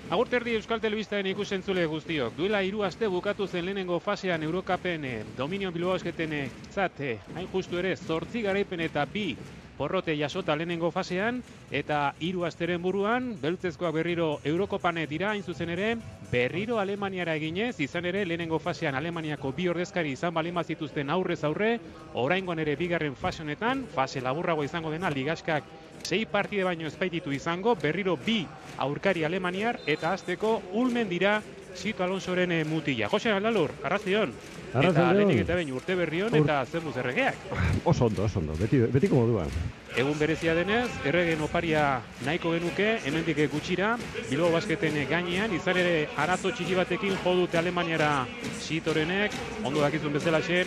Agurterdi Euskal Telebistaren ikusentzule guztiok. Duela 3 aste bukatu zen lehenengo fasean Eurokapen Dominion Bilbao Basketen hain justu ere 8 garaipen eta 2 porrote jasota lehenengo fasean, eta 3 asteren buruan, beltzezkoak berriro Eurokopan dira, hain zuzen ere, berriro Alemaniara eginez, izan ere lehenengo fasean Alemaniako 2 ordezkari izan balima zituzten aurrez aurre, oraingoan ere bigarren fase honetan, fase laburrago izango dena, ligaskak 6 partide baino ezpaititu izango, berriro 2 aurkari alemaniar, eta hasteko Ulmen dira Sito Alonsoren mutila. Jose Aldalur, arratsaldeon. Eta lehenik eta behin urte berrion eta zenbuz erregeak. Oso ondo, betiko moduan. Egun berezia denez, erregen oparia nahiko genuke, hemendik gutxira, Bilbao Basketen gainean, izan ere arazo txiki batekin jo dute Alemaniara Sitorenek, ondo dakizun bezalaxe,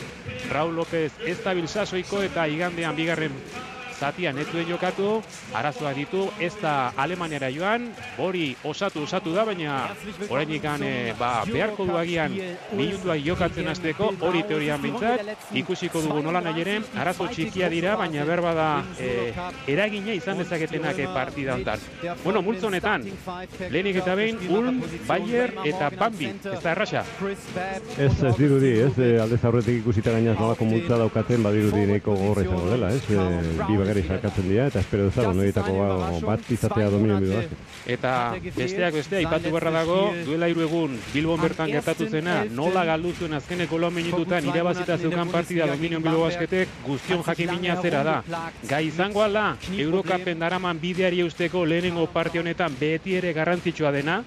Raúl López ez dabil sasoiko eta igandean bigarren zatian ez duen jokatu, arazoak ditu, ez da Alemaniara joan, hori osatu da, baina oraindik beharko du agian minutuak jokatzen hasteko, hori teorian bintzat, ikusiko dugu nola nahi ere, arazo txikia dira, baina berba da eragina izan dezaketenak partida hontan. Bueno, multzo honetan, lehenik eta behin, Ulm, Bayer eta Bambi, ez da erraxa? Ez dirudi, aldez aurretik ikusita gainaz nolako multza daukaten, badirudi nahiko gogorra izango dela, bi bagari sarkatzen dira, eta espero dezago, noietako bat izatea Dominion Bilbao Basket. Eta besteak bestea, aipatu beharra dago, duela 3 egun Bilbon bertan gertatu zena, nola galdu zuen azkeneko 4 minututan irabazita zeukan partida Dominion Bilbao Basketek, guztion jakimina zera da. Gai izango ala, Eurokapen daraman bideari eusteko lehenengo parte honetan beti ere garrantzitsua dena?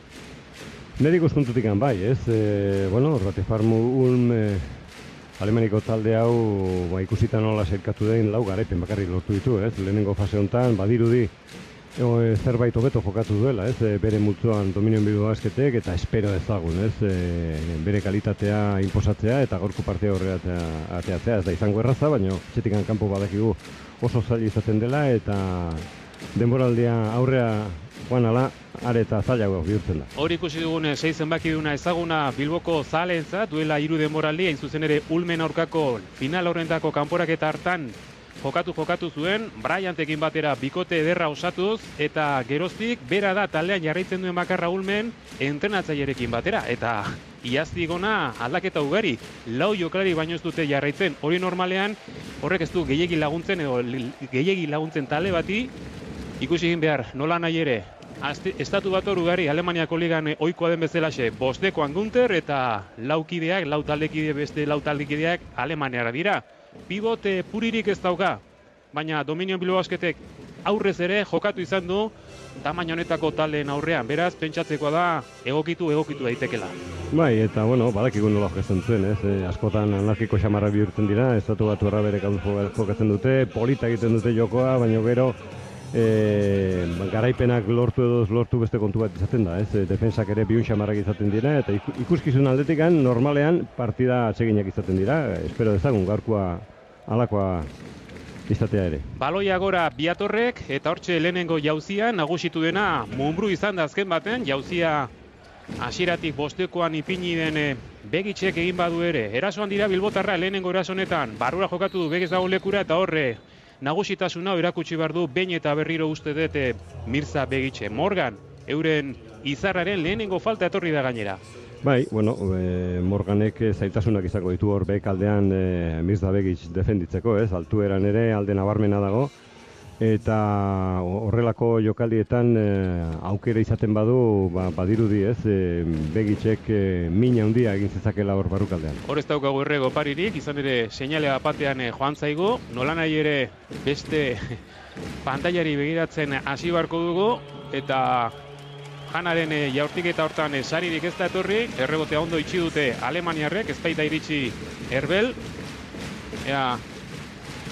Nire ikuspuntutik bai, Ratefarmu Ulm Alemaniko talde hau ikusita nola zerkatu den 4 garaipen bakarrik lortu ditu, lehenengo fase honetan badirudi zerbait hobeto jokatu duela, bere multzoan Dominion Bilbao Basketek, eta espero ezagun, bere kalitatea inposatzea eta gaurko partia horreatzea ateatzea, ez da izango erraza, baina txetikan kanpo badakigu oso zaila izaten dela, eta denboraldia aurrea joan ala, are eta zailago bihurtzen da. Hori ikusi dugun 6 zenbakiduna ezaguna Bilboko zaleentzat, duela 3 denboraldi, hain zuzen ere Ulmen aurkako final horrentako kanporaketa hartan jokatu zuen, Bryantekin batera bikote ederra osatuz, eta geroztik bera da taldean jarraitzen duen bakarra Ulmen entrenatzailerekin batera, eta iaztik ona aldaketa ugari, 4 jokalari baino ez dute jarraitzen, hori normalean horrek ez du gehiegi laguntzen talde bati, ikusi egin behar, nola nahi ere, estatu bat ugari Alemaniako ligan ohikoa den bezalaxe, bostekoan Gunter eta 4 taldekideak, beste 4 taldekideak Alemaniara dira. Pivote puririk ez dauka, baina Dominion Bilbao Basketek aurrez ere jokatu izan du tamaina honetako taldeen aurrean, beraz pentsatzekoa da egokitu daitekela. Bai, eta badakigu nola jokatzen zuen, askotan anarkiko xamarra bihurtzen dira, estatu batu bere jokatzen dute, polita egiten dute jokoa, baina gero garaipenak lortu beste kontu bat izaten da, defensak ere bihun xamarrak izaten dira, eta ikuskizun aldetikan normalean partida atseginak izaten dira, espero dezagun gaurkoa alakoa izatea ere. Baloia gora Biatorrek, eta hortxe lehenengo jauzia nagusitu dena Munbru izan da azken baten, jauzia hasieratik bostekoan ipini den Begitxek egin badu ere. Erasoan dira Bilbotarra lehenengo erasonetan, barrura jokatu du Begez dago lekura, eta horre nagusitasuna erakutsi behar du behin eta berriro uste dut Mirza Begitxe. Morgan, euren izarraren lehenengo falta etorri da gainera. Bai, Morganek zailtasunak izango ditu hor bekaldean Mirza Begitx defenditzeko, altueran ere alde nabarmena dago, eta horrelako jokaldietan aukera izaten badu, badirudi Begitxek mina handia egin zezakela hor barrukaldean. Hor ez daukagu errego paririk, izan ere seinalea batean joan zaigu, nola nahi ere beste pantailari begiratzen hasi beharko dugu, eta Janaren jaurtiketa hortan saririk ez da etorri, errebotea ondo itxi dute Alemaniarrek, ez baita iritsi Erbel.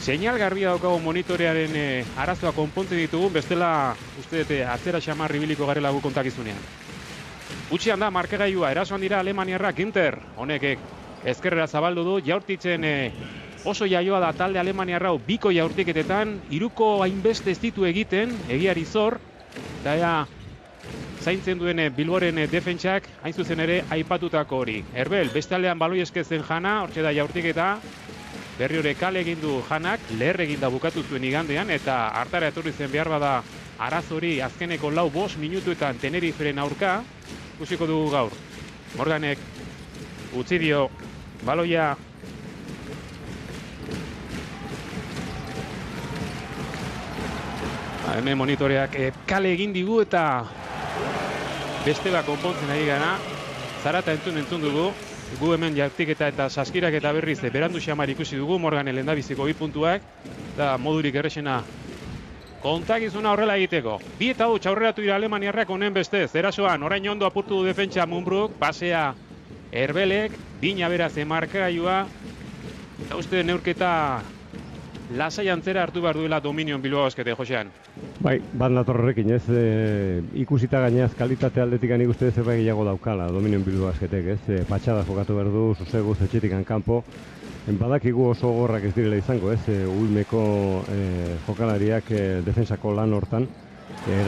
Seinal garbia daukagu monitorearen arazoa konpontzen ditugu, bestela uste dute atzera xamarri biliko garela gu kontakizunean. Utxian da markagailua, erasoan dira Alemaniarrak, Ginter, honek ezkerrera zabaldu du, jaurtitzen oso jaioa da talde Alemaniarrau biko jaurtiketetan, 3ko hainbeste ez ditu egiten, egiari zor, eta zaintzen duen Bilboren defentsak, hain zuzen ere aipatutako hori. Erbel, beste aldean baloi eskezen Jana, hortxe da jaurtiketa, berri hori kale egin du Janak, leher egin da bukatu zuen igandean, eta hartara etorri zen behar bada Arazori azkeneko 4-5 minutuetan Teneriferen aurka. Ikusiko dugu gaur. Morganek utzi dio baloia hemen monitoreak kale egin digu eta beste bat konpontzen ari gara. Zarata entzun dugu. Gu hemen jartiketa eta saskirak eta berriz berandu xamar ikusi dugu Morganen lehendabiziko 2 puntuak. Eta modurik errexena kontakizuna horrela egiteko. 2 eta 8 aurreratu dira alemaniarrak honen bestez. Erasoan, orain ondo apurtu du defentsa Munbruk, pasea Herbelek, bina beraz emarkailua. Eta uste neurketa lasai antzera hartu behar duela Dominion Bilbao Baskete, Josean. Bai, bat natorrekin ez, ikusita gaineaz kalitate aldetik nik uste zerbait gehiago daukala Dominion Bilbao Basketek, ez, patxada jokatu behar du, soseguz etxetikan kanpo. Badakigu oso gorrak ez direla izango, ez, Ulmeko jokalariak defensako lan hortan.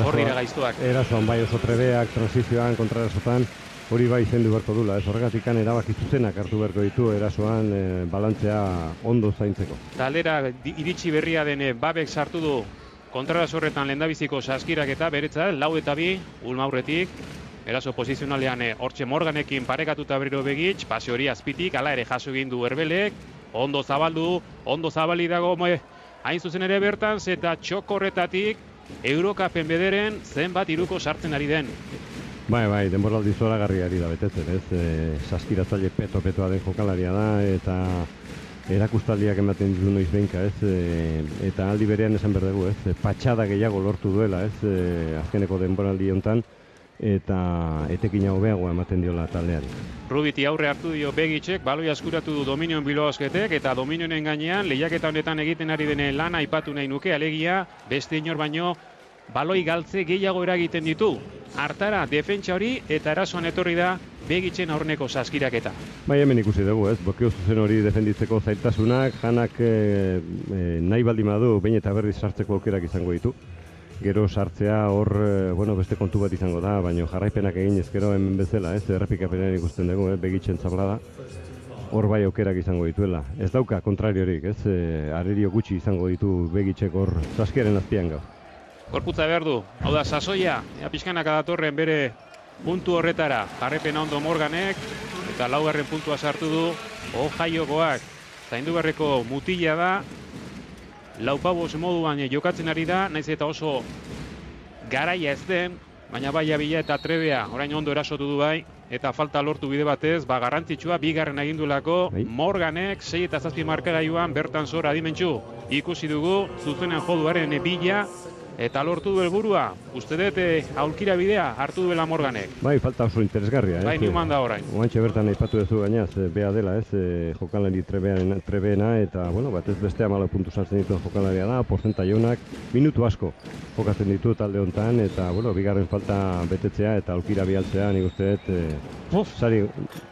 Hor dira gaiztuak. Erasoan bai oso trebeak, transizioan, kontrarasotan, hori bai zendu beharko dula, ez, horregatik erabaki zuzenak hartu beharko ditu erasoan balantzea ondo zaintzeko. Taldera iritsi berria den Babek sartu du kontraraso horretan lehendabiziko saskirak eta beretzat 4 eta 2 Ulma aurretik. Eraso posizionalean hortxe Morganekin parekatuta berriro Begitx, pase hori azpitik, hala ere jaso egin du Herbelek, ondo zabaldu, ondo zabali dago, hain zuzen ere bertan, eta txoko horretatik Eurokapen bederen zenbat iruko sartzen ari den. Bai, denboraldi zoragarriari da betetzen, ez, saskiratzaile peto-petoa den jokalaria da, eta erakustaldiak ematen ditu noiz behinka, ez, eta aldi berean esan behar dugu, ez, patxada gehiago lortu duela, ez, azkeneko denboraldi hontan, eta etekin hobeagoa ematen diola taldeari. Rubiti aurre hartu dio Begitxek, baloi askuratu du Dominion Bilbao Basketek, eta Dominionen gainean lehiaketa honetan egiten ari denen lana aipatu nahi nuke, alegia beste inor baino baloi galtze gehiago eragiten ditu. Hartara defentsa hori eta erasoan etorri da Begitxen aurreneko saskiraketa. Bai, hemen ikusi dugu, ez, blokeo zuzen hori defenditzeko zailtasunak, Janak nahi baldin badu behin eta berriz sartzeko aukerak izango ditu. Gero sartzea hor, beste kontu bat izango da, baina jarraipenak egin ezkero hemen bezala, ez, errepikapenean ikusten dugu, Begitxen zablada, hor bai aukerak izango dituela. Ez dauka kontrariorik, ez, arerio gutxi izango ditu Begitxek hor saskiaren azpian gaur. Gorputza behar du, hau da sasoia, pixkanaka datorren bere puntu horretara, jarraipen ondo Morganek, eta 4. puntua sartu du Ohaiokoak. Zaindu beharreko mutila da, 4 moduan jokatzen ari da, naiz eta oso garaia ez den, baina bai abila eta trebea orain ondo erasotu du bai, eta falta lortu bide batez, garrantzitsua, 2. agindulako Morganek 6 eta 7 markagailuan bertan zora adimentsu. Ikusi dugu, zuzenean joduaren bila, eta lortu du helburua. Uste dut aulkira bidea hartu duela Morganek. Bai, falta oso interesgarria. Bai, Newman da orain. Oantxe bertan aipatu duzu gainaz, bea dela, ez, jokalari trebeena, eta, batez beste 14 puntu sartzen dituen jokalaria da, porzentai onak, minutu asko jokatzen ditu talde hontan, eta, 2. falta betetzea eta aulkira bialtzea, nik uste dut, sari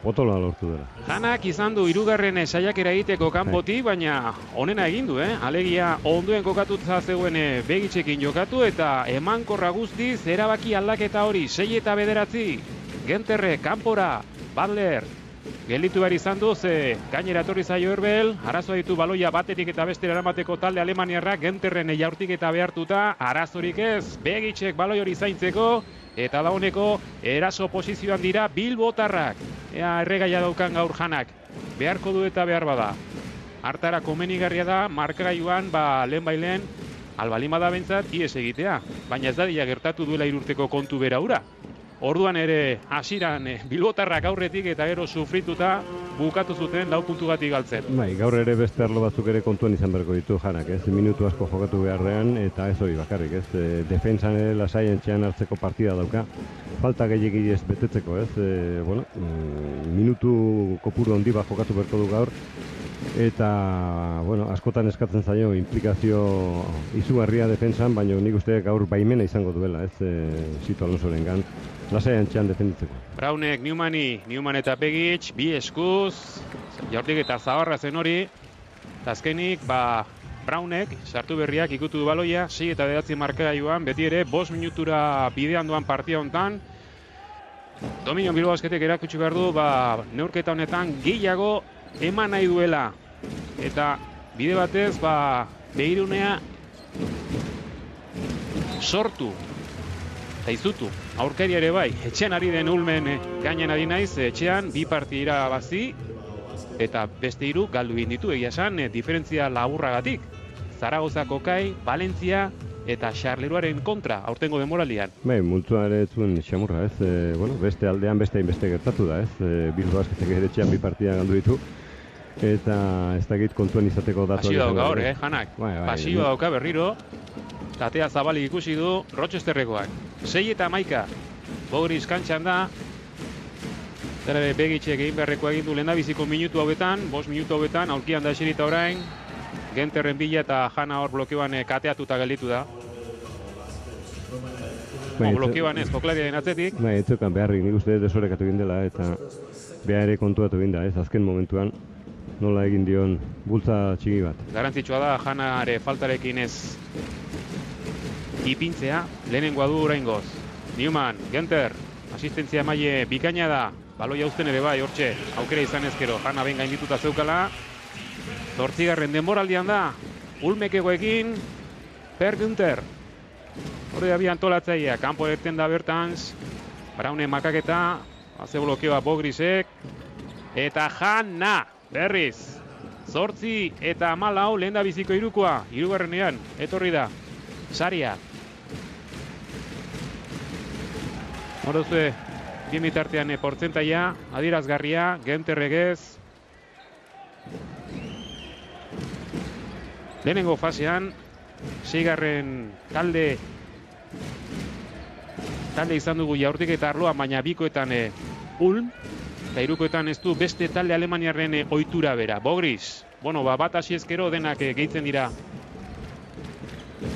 potoloa lortu dela. Janak izan du 3. saiakera egiteko kanpotik, baina onena egin du, alegia onduen kokatutza zegoen Begitxekin jokatu eta emankorra guztiz erabaki aldaketa hori 6 eta 9. Genterre, kanpora, Butler, gelditu behar izan du, ze gainera etorri zaio Herbel, arazoa ditu baloia batetik eta bestera eramateko talde alemaniarrak, Genterren jaurtik eta behartuta, arazorik ez, Begitxek baloi hori zaintzeko, eta dauneko eraso posizioan dira bilbotarrak. Ea erregaia daukan gaur Janak, beharko du eta behar bada. Hartara komenigarria da, markagailuan, lehen albalima da bentzat, ies egitea, baina ez dadia gertatu duela 3 urteko kontu bera hura. Orduan ere hasiran bilbotarrak aurretik eta gero sufrituta bukatu zuten 4 puntu batik galtzen. Bai, gaur ere beste arlo batzuk ere kontuan izan beharko ditu Janak, ez, minutu asko jokatu beharrean, eta ez hori bakarrik, ez, defentsan ere lasaien txean hartzeko partida dauka, falta gehiegi ez betetzeko, ez, minutu kopuru handi bat jokatu beharko du gaur, eta, askotan eskatzen zaio implikazio izugarria defentsan, baina nik uste gaur baimena izango duela, ez, Sito Alonsoren gan, lasaian txean defenditzeko. Braunek, Newman eta Begitx, 2 eskuz, jaurtik eta zabarra zen hori, eta azkenik, Braunek, sartu berriak ikutu du baloia, 6 eta 9 markagailuan, beti ere, 5 minutura bidean duan partida hontan. Dominion Bilbao Basketek erakutsi behar du, neurketa honetan gehiago eman nahi duela. Eta bide batez, Begirunea sortu eta izutu. Aurkaria ere bai, etxean ari den Ulmen gainen ari naiz, etxean bi partida irabazi eta beste 3 galdu egin ditu, egia esan, diferentzia laburragatik. Zaragozako Kai, Valentzia eta Charleroaren kontra, aurtengo denboraldian. Bai, multzoa ere zuen xamurra, ez? Bueno, beste aldean beste hainbeste gertatu da, ez? Bilbo Basketek ere etxean bi partida galdu ditu. Eta ez dakit kontuan izateko datu. Pasio dauka hor, Janak. Pasio dauka berriro. Tatea zabalik ikusi du Rochesterrekoak. 6 eta 11. Bogris kantxan da. Zerre begitxek egin beharrekoa egin du lehendabiziko minutu hauetan, 5 minutu hauetan, aurkian da eserita orain. Genterren bila eta Jana hor blokeoan kateatuta gelditu da. Blokeoan ez, joklariaren atzetik. Ez zeukan beharrik, nik uste desorekatu egin dela eta behar ere kontuatu egin da, ez? Azken momentuan nola egin dion bultza txiki bat. Garantzitsua da Janare faltarekin ez ipintzea, lehenengoa du oraingoz. Newman, Genter, asistentzia maile bikaina da, baloia uzten ere bai, hortxe, aukera izan ezkero, Jana ben gaindituta zeukala. 8. denboraldian da, Ulmekegoekin, Per Günther. Hori da bi antolatzaia, kanpo erten da bertans, Braunen makaketa, haze blokeoa Bogrisek, eta Jana, berriz. 8 eta 14 lehen da biziko 3koa, 3. etorri da, Saria. Horozue, bien bitartean portzentaia, adierazgarria, Genterregez. Lehenengo fasean, 6. talde izan dugu jaurtik eta arloa, baina bikoetan Ulm, eta 3koetan ez du beste talde alemaniarren ohitura bera. Bogris, bueno, bat hasi ezkero denak gehitzen dira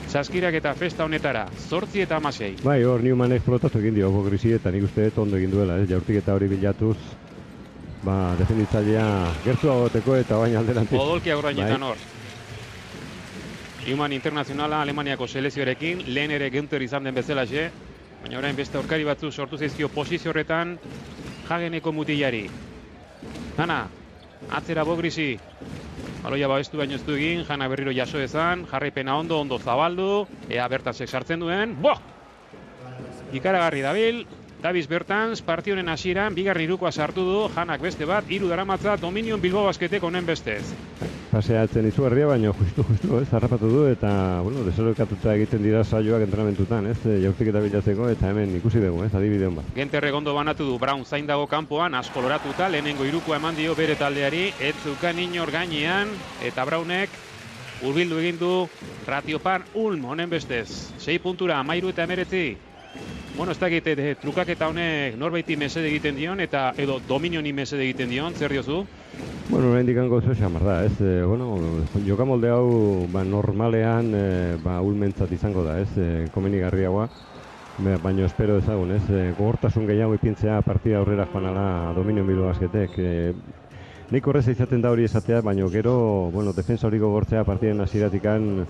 saskirak eta festa honetara, 8 eta 16. Bai, hor Newmanek flotatu egin dio Bogrisi eta nik uste ondo egin duela, jaurtik eta hori bilatuz, defenditzailea gertua goteko eta baina alderantziz. Odolkia gorainetan hor. Newman internazionala Alemaniako selezioarekin, lehen ere Günther izan den bezalaxe, baina orain beste aurkari batzu sortu zaizkio posizio horretan Hageneko mutilari. Jana, atzera Bogrisi, baloia babestu baino ez du egin, Jana berriro jaso ezan, jarraipena ondo zabaldu, ea Bertansek sartzen duen, ikaragarri dabil, Davis Bertans, partionen hasieran, 2. 3koa sartu du, Janak beste bat, 3 daramatza Dominion Bilbao Basketek honen bestez. Paseatzen izugarria, baina justu, ez, harrapatu du, eta, bueno, desorokatuta egiten dira saioak entrenamentutan, ez, jaurtik eta bilatzeko, eta hemen ikusi dugu, ez, adibide hon bat. Genterrek ondo banatu du, Brown zain dago kanpoan, askoloratuta, lehenengo 3koa eman dio bere taldeari, ez zukan inor gainean, eta Brownek hurbildu egin du Ratiopar Ulm honen bestez. 6 puntura, 13 eta 19. Bueno, ez dakit, trukaketa honek norbaiti mesede egiten dion, eta edo Dominioni mesede egiten dion, zer diozu? Bueno, orain dikango zo xamar da, ez, jokamolde hau normalean Ulmentzat izango da, ez, komenigarriagoa, baina espero ezagun, ez, gogortasun gehiago ipintzea partida aurrera joan ala Dominion Bilbao Basketek. Nik horreza izaten da hori esatea, baina gero, defensa hori gogortzea partiden hasieratikan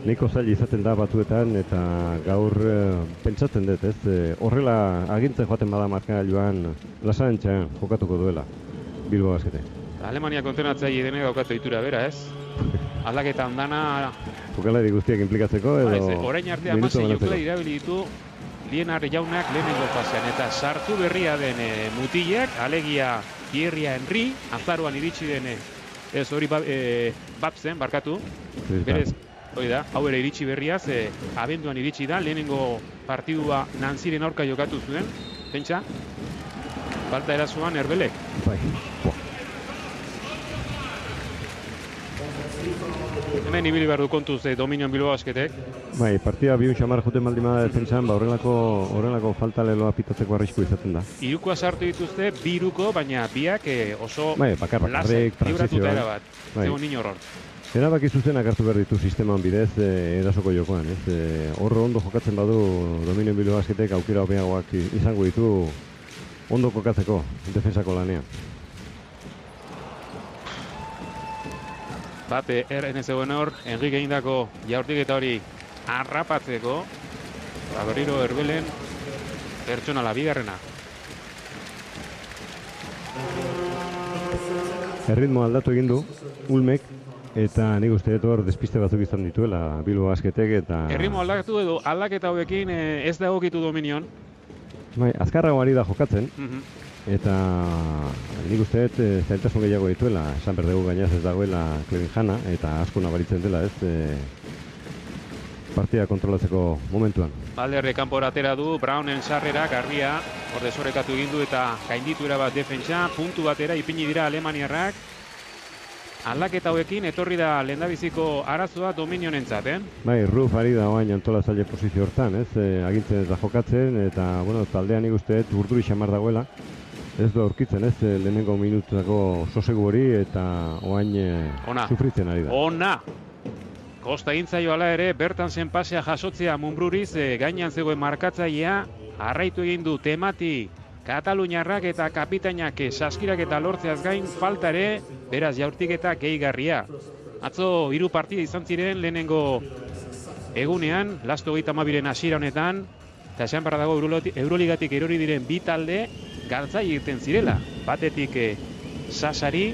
nahiko zaila izaten da batuetan, eta gaur pentsatzen dut, ez? Horrela agintzen joaten bada markagailuan lasantxean jokatuko duela Bilbao Basketek. Alemania kontenatzaile denek daukatu ohitura bera, ez? Aldaketa ondana... Jokalari guztiak inplikatzeko edo... Orain arte 16 jokalari irabili ditu Lienar Jaunak lehenengo fasean, eta sartu berria den mutilak, alegia Thierry Henry, azaroan iritsi den, ez hori Babsen, barkatu, berez, hori da, hau ere iritsi berriaz, abenduan iritsi da, lehenengo partidua Nanziren aurka jokatu zuen, pentsa, falta erazuan Erbelek. Bai. Hemen ibili behar du kontuz Dominion Bilbao Basketek. Bai, partida biun xamar joten baldimada defentsan, horrelako falta leloa pitatzeko arrisku izaten da. 3koa sartu dituzte, 2 3ko, baina biak oso bakarrik, libratuta erabat. Zegoen nino horor. Erabaki zuzenak hartu behar ditu sisteman bidez erasoko jokoan, ez? Horro ondo jokatzen badu Dominion Bilbao Basketek aukera hobeagoak izango ditu ondo kokatzeko defensako lanean. Bate erren zegoen hor, Enrique egindako jaurtik eta hori harrapatzeko, berriro Erbelen pertsonala bigarrena. Erritmo aldatu egin du, Ulmek, eta nik uste dut hor despiste batzuk izan dituela Bilbao Basketek eta... Erritmo aldakatu edo aldaketa hauekin ez da egokitu Dominion. Bai, azkarrago ari da jokatzen, eta nik uste dut zailtasun gehiago dituela, esan berdegu gainaz ez dagoela Clevin Hanna, eta asko nabaritzen dela, partida kontrolatzeko momentuan. Balderre kanpora atera du, Brownen sarrera, garbia, hor desorekatu egin du eta gainditu erabat defentsa, puntu batera ipini dira alemaniarrak. Aldaketa hauekin etorri da lehendabiziko arazoa Dominionentzat, Bai, Ruf ari da oain antolatzaile posizio hortan, agintzen ez da jokatzen, eta, bueno, taldean nik uste dut urduri xamar dagoela. Ez du aurkitzen, lehenengo minututako sosegu hori, eta oain sufritzen ari da. Ona! Kosta egintzaio ala ere, bertan zen pasea jasotzea Mumbruriz, gainean zegoen markatzailea, arraitu egin du temati Kataluniarrak eta kapitainak saskirak eta lortzeaz gain falta ere, beraz jaurtiketa gehigarria. Atzo 3 partida izan ziren lehenengo egunean, lasto 32 hasiera honetan, eta esan barra dago Euroligatik erori diren 2 talde galtzai irten zirela. Batetik Sasari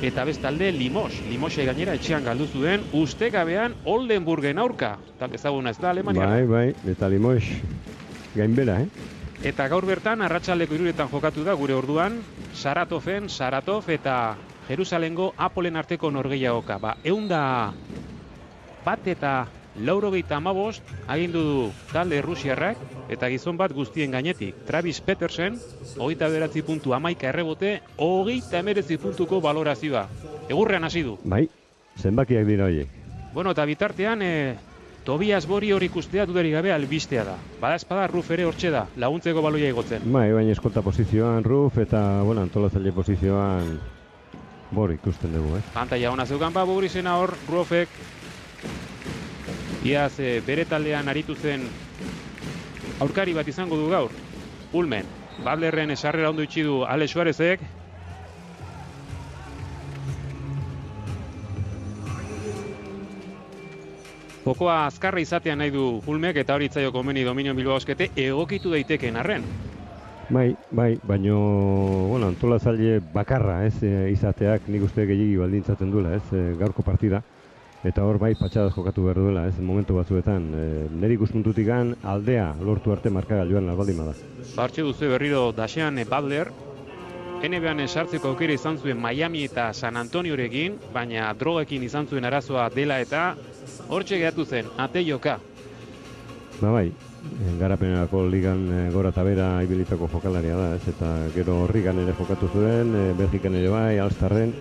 eta bestalde Limosek gainera etxean galdu zuen, ustekabean Oldenburgen aurka. Talde ezaguna ez da Alemania. Bai, eta Limos gainbera, Eta gaur bertan, arratsaldeko 3etan jokatu da gure orduan, Saratov eta Jerusalengo Apolen arteko norgehiagoka. 101 eta 95 agindu du talde Rusiarrak, eta gizon bat guztien gainetik. Travis Petersen, 29 puntu, 11 errebote, 39 puntuko balorazioa. Egurrean hasi du. Bai, zenbakiak dira horiek. Bueno, eta bitartean, Tobias Bori hor ikustea dudarik gabe albistea da. Bada espada Ruf ere hortxe da, laguntzeko baloia igotzen. Bai, baina eskolta posizioan Ruf eta, antolatzaile posizioan Bori ikusten dugu, Pantaila hona zeukan Bori zena hor, Rufek iaz bere taldean aritu zen aurkari bat izango du gaur. Ulmen, Butlerren esarrera ondo itxi du Ale Suarezek. Jokoa azkarra izatea nahi du Ulmek eta hori itzaio komeni Dominion Bilbao Baskete egokitu daitekeen arren. Bai, baina, antolatzaile bakarra izateak nik uste gehiagi baldintzatzen duela, gaurko partida. Eta hor bai patxadaz jokatu behar duela, momentu batzuetan. Nire ikuspuntutik aldea lortu arte markagailuan albaldin bada. Bartxe duzu berriro Dasean Butler. NBA-an sartzeko aukera izan zuen Miami eta San Antoniorekin, baina drogekin izan zuen arazoa dela eta hortxe geratu zen, ateioka. Bai, garapenerako ligan gora eta bera ibilitako jokalaria da, eta gero Horrigan ere jokatu zuen, Belgikan ere bai, Alstarren,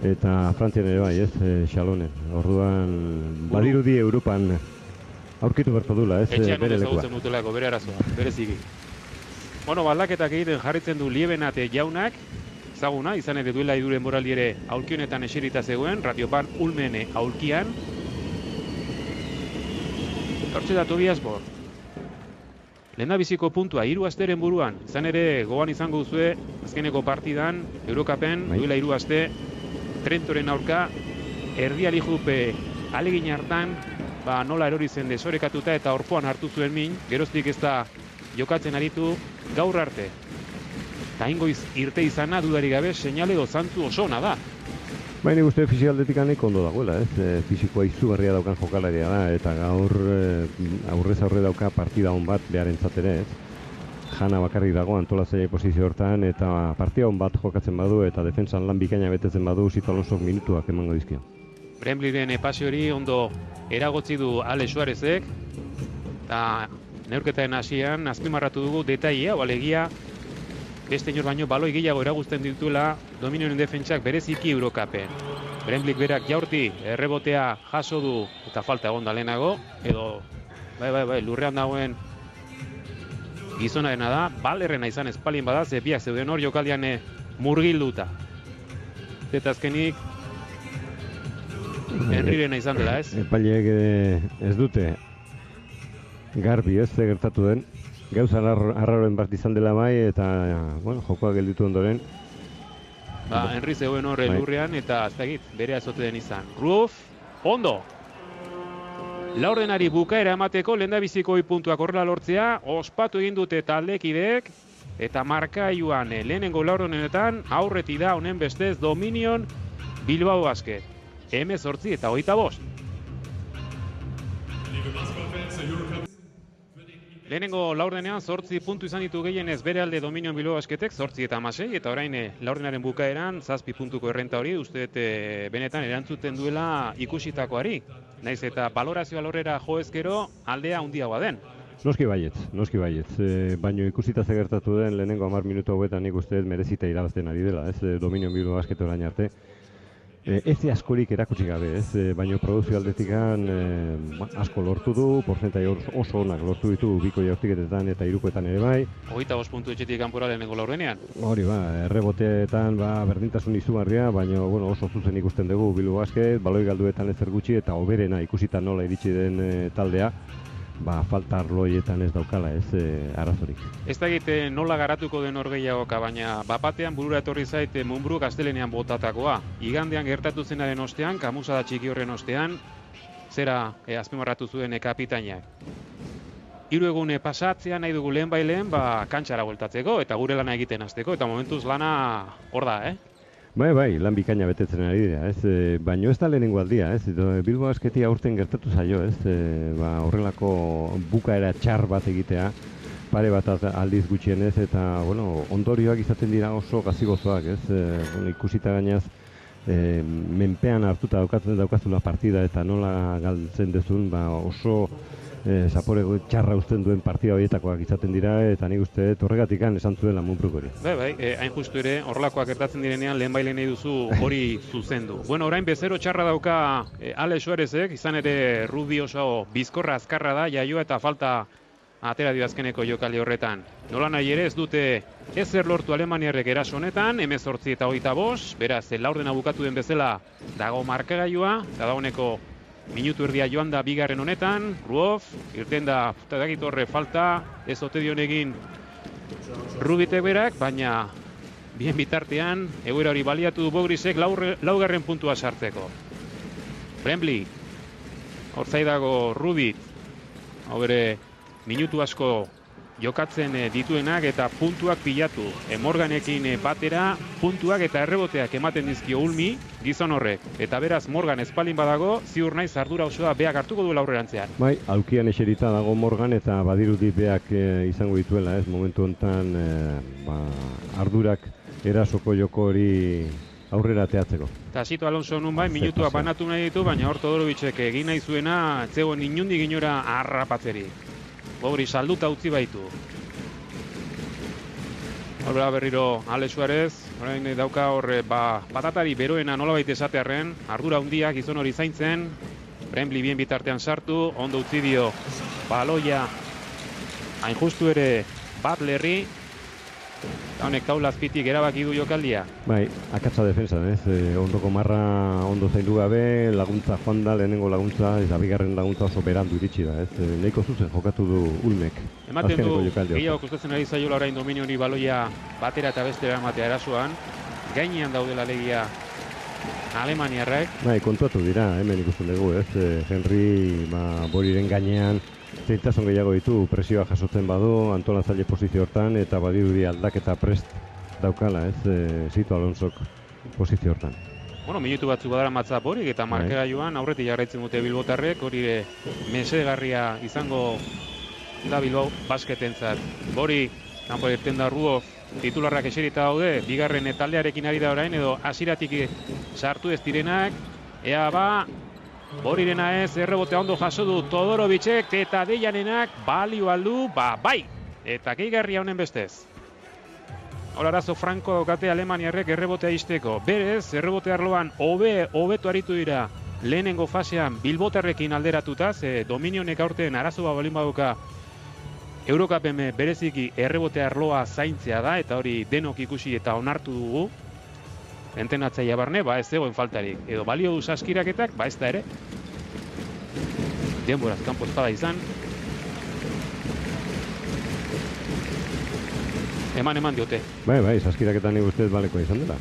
eta Frantzian ere bai, Xalonen. Orduan, badirudi Europan aurkitu bertu dula, bere lekua. Etxean ezagutzen dutelako, bere arazoa, bere zigi. Bueno, baldaketak egiten jarritzen du Liebenate jaunak, ezaguna, izan ere duela iduren moraldi ere aulkionetan eserita zegoen, Ratiopan Ulmene aulkian. Hortxe da Tobias Bor. Lehendabiziko puntua, 3 asteren buruan, izan ere gogoan izango duzue, azkeneko partidan, Eurokapen, duela 3 aste, Trentoren aurka, erdiali jupe alegin hartan, nola erori zen desorekatuta eta orpoan hartu zuen min, geroztik ez da jokatzen aritu gaur arte. Eta ingoiz irte izana dudari gabe seinale zantzu oso ona da. Baina uste fisikaldetik nahiko ondo dagoela, fisikoa izugarria daukan jokalaria da, eta gaur aurrez aurre dauka partida hon bat beharentzat ere, Jana bakarrik dago antolatzaile posizio hortan, eta partida hon bat jokatzen badu, eta defentsan lan bikaina betetzen badu, Zito Alonsok minutuak emango dizkio. Brembliren pase hori ondo eragotzi du Ale Suarezek, eta neurketaren hasian azpimarratu dugu detailea, alegia beste inor baino baloi gehiago eraguzten dituela Dominioen defentsak bereziki Eurokapen. Bremblik berak jaurti errebotea jaso du eta falta egon da lehenago, edo bai, lurrean dagoen gizonarena da, Butlerrena izan espalin bada, biak zeuden hor jokaldian murgilduta. Eta azkenik Henryrena izan dela, Epaileek ez dute garbi ze gertatu den. Gauza arraroen bat izan dela bai, eta jokoa gelditu ondoren. Henry zegoen hor elurrean eta aztegit, bere azote den izan. Ruf, ondo! Laurdenari bukaera emateko lehendabiziko puntuak horrela lortzea, ospatu egin dute taldekideek, eta markailuan lehenengo laurdenetan aurreti da honen bestez Dominion Bilbao Basket. 18-25. Lehenengo laurdenean 8 puntu izan ditu gehienez bere alde Dominion Bilbao Basketek 8-16, eta orain laurdenaren bukaeran 7 puntuko errenta hori uste dut benetan erantzuten duela ikusitakoari. Naiz eta balorazio alorrera jo ezkero aldea handiagoa den. Noski baietz. Baino ikusita ze gertatu den lehenengo 10 minutu hauetan nik uste dut merezita irabazten ari dela, ez Dominion Bilbao Basket orain arte. Ez askorik erakutsi gabe, baino produzio aldetikan asko lortu du, porzentai oso onak lortu ditu biko jaurtiketetan eta hirukoetan ere bai. 25 puntu etxetik kanpora lehenengo laurdenean. Hori erreboteetan berdintasun izugarria, baina oso zuzen ikusten dugu Bilbao Basket, baloi galduetan ezer gutxi eta hoberena ikusita nola iritsi den taldea. Falta arloietan ez daukala, arazorik. Ez da egite nola garatuko den orgeiagoka, baina bapatean burura etorri zait Munburu Gaztelenean botatakoa. Igandean gertatu zenaren ostean, kamusada txiki horren ostean, zera azpimarratu zuen kapitainak. 3 egun pasatzea nahi dugu lehen kantxara bueltatzeko eta gure lana egiten hasteko, eta momentuz lana hor da, Bai, lan bikaina betetzen ari dira, baino ez da lehenengo aldia, Bilbao Basketi aurten gertatu zaio, horrelako bukaera txar bat egitea, pare bat aldiz gutxienez, eta ondorioak izaten dira oso gazigozoak, ikusita gainaz, menpean hartuta daukazula partida eta nola galtzen dezun, oso zapore txarra uzten duen partida horietakoak izaten dira, eta nik uste horregatik esan zuen Lamunbruk hori. Bai, hain justu ere, horrelakoak gertatzen direnean lehen nahi duzu hori zuzendu. Orain bezero txarra dauka Ale Suarezek, izan ere Rubi oso bizkorra azkarra da, jaioa eta falta atera dio azkeneko jokaldi horretan. Nola nahi ere ez dute ezer lortu Alemaniarrek eraso honetan, 18-25, beraz, laurdena bukatu den bezala dago markagailua, eta dagoeneko minutu erdia joan da bigarren honetan, Ruof, irten da horre falta, ez ote dion egin Rubitek berak, baina bien bitartean, egoera hori baliatu du Bogrisek laugarren puntua sartzeko. Brembly, hor zaidago Rubit, hau bere minutu asko jokatzen dituenak eta puntuak pilatu. Morganekin batera puntuak eta erreboteak ematen dizkio Ulmi, gizon horrek. Eta beraz Morgan espalin badago, ziur naiz ardura osoa beak hartuko duela aurrerantzean. Bai, aukian eserita dago Morgan eta badirudi beak izango dituela, momentu honetan ardurak erasoko joko hori aurrera teatzeko. Eta Sito Alonso nun bai, minutuak banatu nahi ditu, baina hor Todorovicek egin nahi zuena, zegoen inundik inora harrapatzeri. Bogri salduta utzi baitu. Horbera berriro Ale Suarez, orain dauka horre patatari beroena nolabait esatearren, ardura handiak gizon hori zaintzen, Brembly bien bitartean sartu, ondo utzi dio baloia, hain justu ere Butlerri, honek taula azpitik erabaki du jokaldia. Bai, akatsa defensa, ondoko marra ondo zaindu gabe, laguntza joan da, lehenengo laguntza, eta bigarren laguntza oso berandu iritsi da, nahiko zuzen jokatu du Ulmek. Ematen du, gehiago kustatzen ari zaiola orain Dominio hori baloia batera eta bestera ematea erasoan, gainean daudela legia Alemaniarrek. Bai, kontuatu dira, hemen ikusten dugu, Henry Boriren gainean, zailtasun gehiago ditu, presioa jasotzen badu, antolatzaile posizio hortan, eta badirudi aldaketa prest daukala, Sito Alonsok posizio hortan. Minutu batzuk badara matza Borik eta markagailuan aurretik jarraitzen dute bilbotarrek, hori mesedegarria izango da Bilbao Basketentzat. Bori, kanpo irten da Ruof, titularrak eserita daude, bigarren taldearekin ari da orain, edo hasiratik sartu ez direnak, Borirena ez, errebotea ondo jaso du Todorovicek eta Deianenak balio aldu, bai! Eta gehigarria honen bestez. Hor arazo franko daukate Alemaniarrek errebotea izteko. Berez, errebote arloan hobeto aritu dira lehenengo fasean Bilbotarrekin alderatuta, Dominionek aurten arazo balin baduka Eurokapen bereziki errebote arloa zaintzea da, eta hori denok ikusi eta onartu dugu. Entenatzaia barne, ez zegoen faltarik. Edo balio du saskiraketak, ez da ere. Denboraz, kanpo espada izan. Eman diote. Bai, saskiraketan nik ustez baleko izan dela.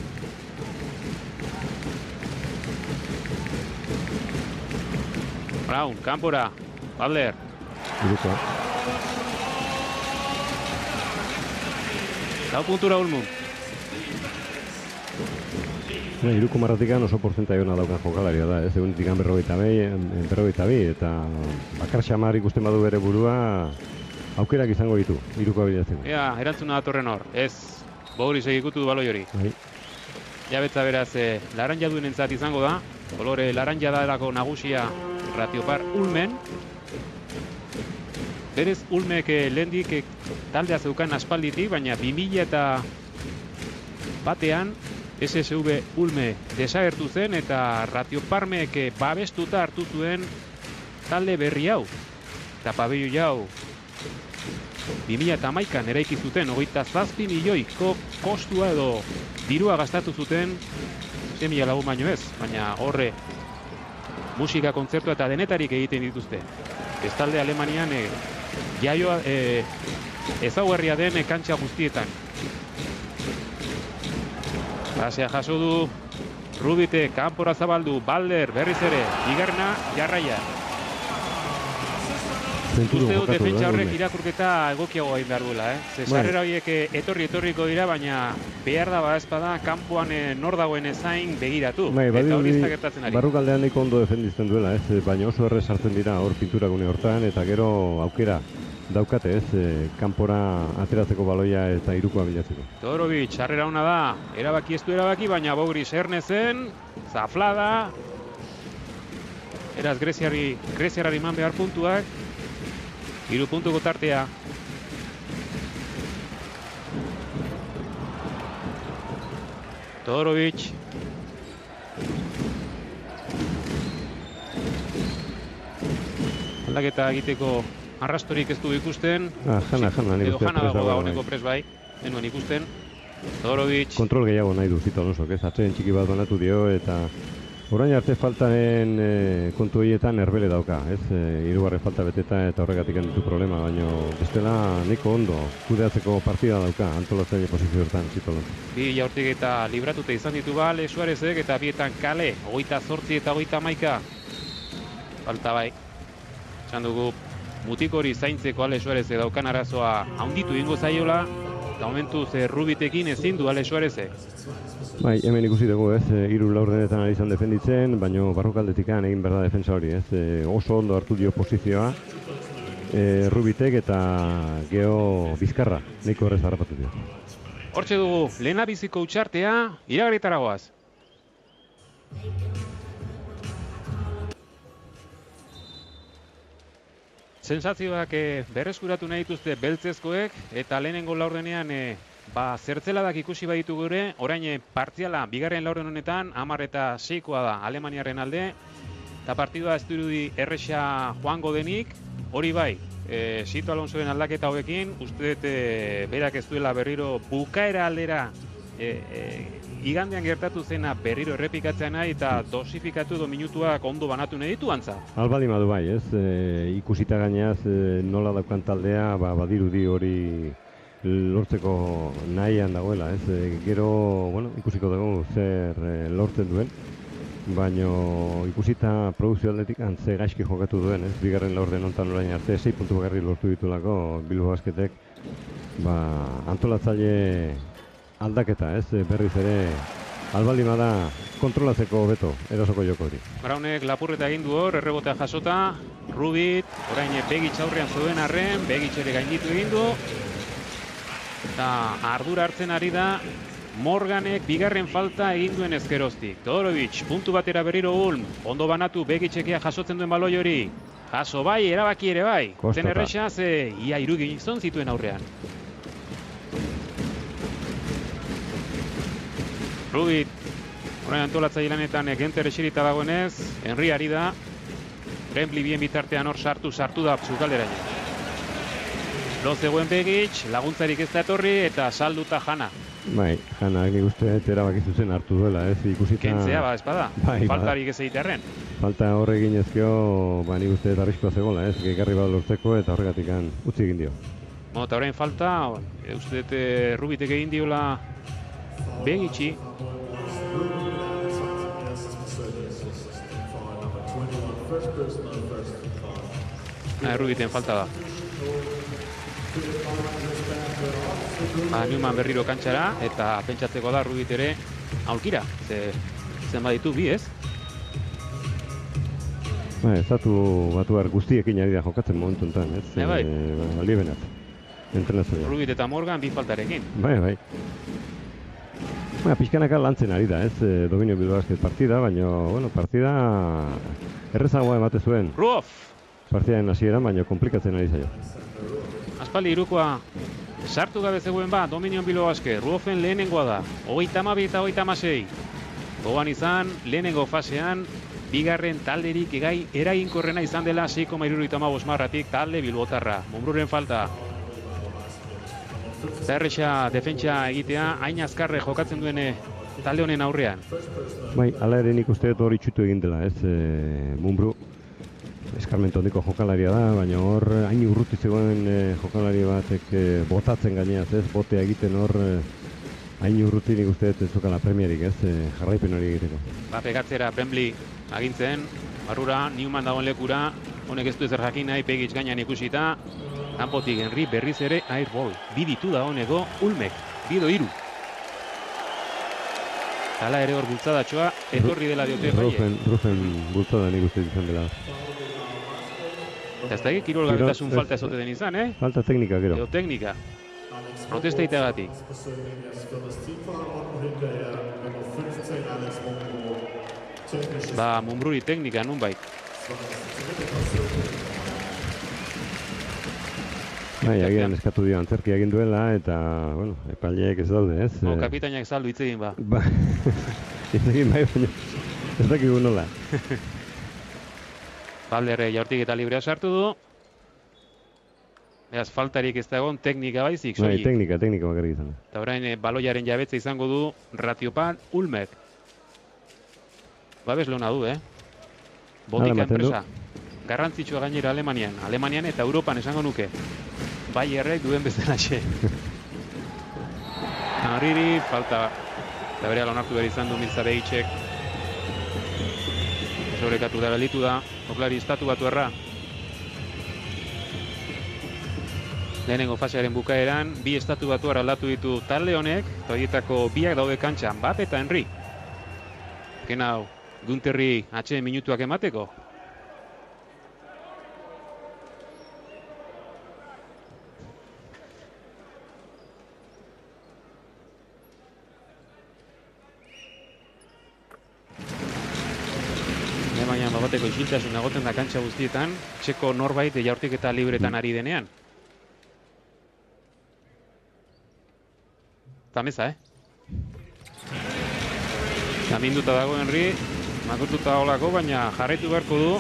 Brown, kanpora, Butler. Irukoa. Lau puntura Ulmun. Iruko marratikan oso porzentai hona daukan jokalaria da, ez egunetikan 42, eta bakar xamar ikusten badu bere burua, aukerak izango ditu, iruko abidatzeko. Ea, erantzuna datorren hor, ez Bogoris egikutu du baloi hori. Bai. Jabetza beraz, laranja duenentzat izango da, kolore laranja dalako nagusia Ratiopar Ulmen. Berez Ulmek lehendik taldea zeukan aspalditik, baina 2000 batean SSV Ulme desagertu zen eta Ratioparmek babestuta hartu zuen talde berri hau. Eta pabelloi hau 2011an eraiki zuten 27 milioiko kostua edo dirua gastatu zuten 100.000 lagun baino ez, baina horre musika kontzertua eta denetarik egiten dituzte. Bestalde Alemanian jaioa ezaugarria den kantxa guztietan. Pasea jaso du Rubite, kanpora zabaldu, Balder berriz ere, bigarrena jarraia. Uste dut defentsa horrek irakurketa egokiago egin behar duela, Sarrera horiek etorriko dira, baina behar da badazpada kanpoan nor dagoen ezain begiratu. Eta hori ez da gertatzen ari. Barrukaldean nahiko ondo defendizten duela, baina oso errez hartzen dira hor pinturagune hortan, eta gero aukera daukate, kanpora ateratzeko baloia eta irukoa bilatzeko. Todorovic, sarrera ona da, erabaki ez du erabaki, baina Bogoris ernezen, zaflada, eraz Greziarari eman behar puntuak, 3 puntuko tartea. Todorovic. Aldaketa egiteko arrastorik ez du ikusten. Jana edo Jana dago dagoeneko pres bai, denuen ikusten. Todorovic. Kontrol gehiago nahi du Zito Alonsok, atzeen txiki bat banatu dio, eta orain arte faltaren kontu horietan erbele dauka, hirugarren falta beteta eta horregatik ditu problema, baina bestela nahiko ondo kudeatzeko partida dauka antolatzaile posizio hortan Zito Alonsok. Bi jaurtik eta libratute izan ditu Bale Suarezek eta bietan Kale, 28 eta 31. Falta bai. Esan dugu mutiko hori zaintzeko Ale Suarezek daukan arazoa handitu ingo zaiola, eta momentuz Rubitekin ezin du Ale Suarezek. Bai, hemen ikusi dugu, 3 laurdenetan ari izan defenditzen, baina barrukaldetikan egin behar da defensa hori, oso ondo hartu dio posizioa Rubitek eta geho Bizkarra, nahiko horrez harrapatu dio. Hortxe dugu, lehenabiziko utxartea, iragarritara goaz. Sensazioak berreskuratu nahi dituzte beltzezkoek, eta lehenengo laurdenean zertzeladak ikusi baditu gure, orain partziala bigarren laurden honetan 10-6 da Alemaniaren alde, eta partidua ez dirudi erresa joango denik, hori bai, Zito Alonsoren aldaketa hauekin, uste dut berak ez duela berriro bukaera aldera igandean gertatu zena berriro errepikatzea nahi eta dosifikatu edo minutuak ondo banatu nahi ditu antza. Albali madu bai, ikusita gaineaz nola daukan taldea, badirudi hori lortzeko nahian dagoela, gero, ikusiko dugu zer lortzen duen, baina ikusita produkzio aldetik antze gaizki jokatu duen, bigarren laurden honetan orain arte 6 puntu bakarrik lortu ditulako Bilbao Basketek, antolatzaile aldaketa, berriz ere albaldima da kontrolatzeko hobeto erosoko joko hori. Braunek lapurreta egin du hor, errebotea jasota, Rubit, orain Begic aurrean zuen arren, Begic ere gainditu egin du, eta ardura hartzen ari da Morganek bigarren falta egin duen ezkeroztik. Todorovic, puntu batera berriro Ulm, ondo banatu Begicekea jasotzen duen baloi hori. Jaso bai, erabaki ere bai. Zen erresa, ia 3 gizon zituen aurrean. Rubit, orain antolatzaile lanetan Genter eserita dagoenez, Henri ari da, Brembli bien bitartean hor sartu da Zukalderaino. Lo zegoen Begic, laguntzarik ez da etorri eta salduta Jana. Bai, Jana, nik uste erabaki zuzen hartu duela, ikusita... Kentzea, espada, faltarik ez egitearren. Falta horre ginezkeo, nik uste arriskoa zegoela, gehigarri bat lortzeko eta horregatik utzi egin dio. Eta orain falta, uste Rubitek egin diola Begitxi. Rubiten falta da. Newman berriro kantxara, eta pentsatzeko da Rubit ere aulkira, zenbat ditu bi, ez? Estatu batuar guztiekin ari da jokatzen momentu enten, ez? Bai. Aliebenat, entrenazioa. Rubit eta Morgan bi faltarekin. Bai. Pixkanaka lantzen ari da, ez? Dominio Bilbao Basket partida, baina, bueno, partida errezagoa emate zuen. Ruoff! Partidaren hasieran, baina komplikatzen ari zaio. Aspaldi irukoa sartu gabe zegoen Dominio Bilbao Basket. Ruoffen lehenengoa da. 32 eta 36. Gogoan izan, lehenengo fasean, bigarren talderik eraginkorrena izan dela 6,75 marratik talde bilbotarra. Mumruren falta. Zerresa defentsa egitea, hain azkarre jokatzen duen talde honen aurrean. Bai, ala ere nik uste dut hori txutu egin dela, ez? Mumbru eskarmentu handiko jokalaria da, baina hor hain urruti zegoen jokalari batek botatzen gaineaz, ez? Botea egiten hor hain urruti nik uste dut ez zukala premierik, ez? Jarraipen hori egiteko. Pegatzera Brembly agintzen, barrura, Newman dagoen lekura, honek ez du ezer jakin nahi, Pegic gainean ikusita, kanpotik Henry berriz ere airball. Biditu da honeko Ulmek, bido 3. Hala ere hor bultzadatxoa, etorri dela diote faie. Rufen bultzada nik uste izan dela. Eta ez da kirol gabetasun falta ezote den izan, Falta teknika, gero. Edo teknika. Protesta itagatik. Mumbruri teknika nunbait. Agian eskatu dio antzerkia egin duela, eta, bueno, epaileek ez daude, ez? Kapitainak saldu hitz egin Hitz egin bai, baina ez dakigu nola. Balderre jaurtik eta librea sartu du. Beraz, faltarik ez dagoen teknika baizik, soilik. Teknika bakarrik izan. Eta orain baloiaren jabetza izango du Ratiopan Ulmek. Babes lona du, Botika enpresa. Garrantzitsua gainera Alemanian eta Europan esango nuke. Bayerrek duen bezalaxe. Hariri, falta. Eta bere onartu behar izan du Mirza Begicek. Sobrekatu da gelditu da. Oklari estatu batu erra. Lehenengo fasearen bukaeran, bi estatu batu aldatu ditu talde honek, eta horietako biak daude kantxan, Bat eta Henry. Hau, Gunterri atxeen minutuak emateko. Baina bateko isiltasun egoten da kantxa guztietan, txeko norbait jaurtik eta libretan ari denean. Eta meza, Zaminduta dago Henry, makurtuta dagoelako, baina jarraitu beharko du.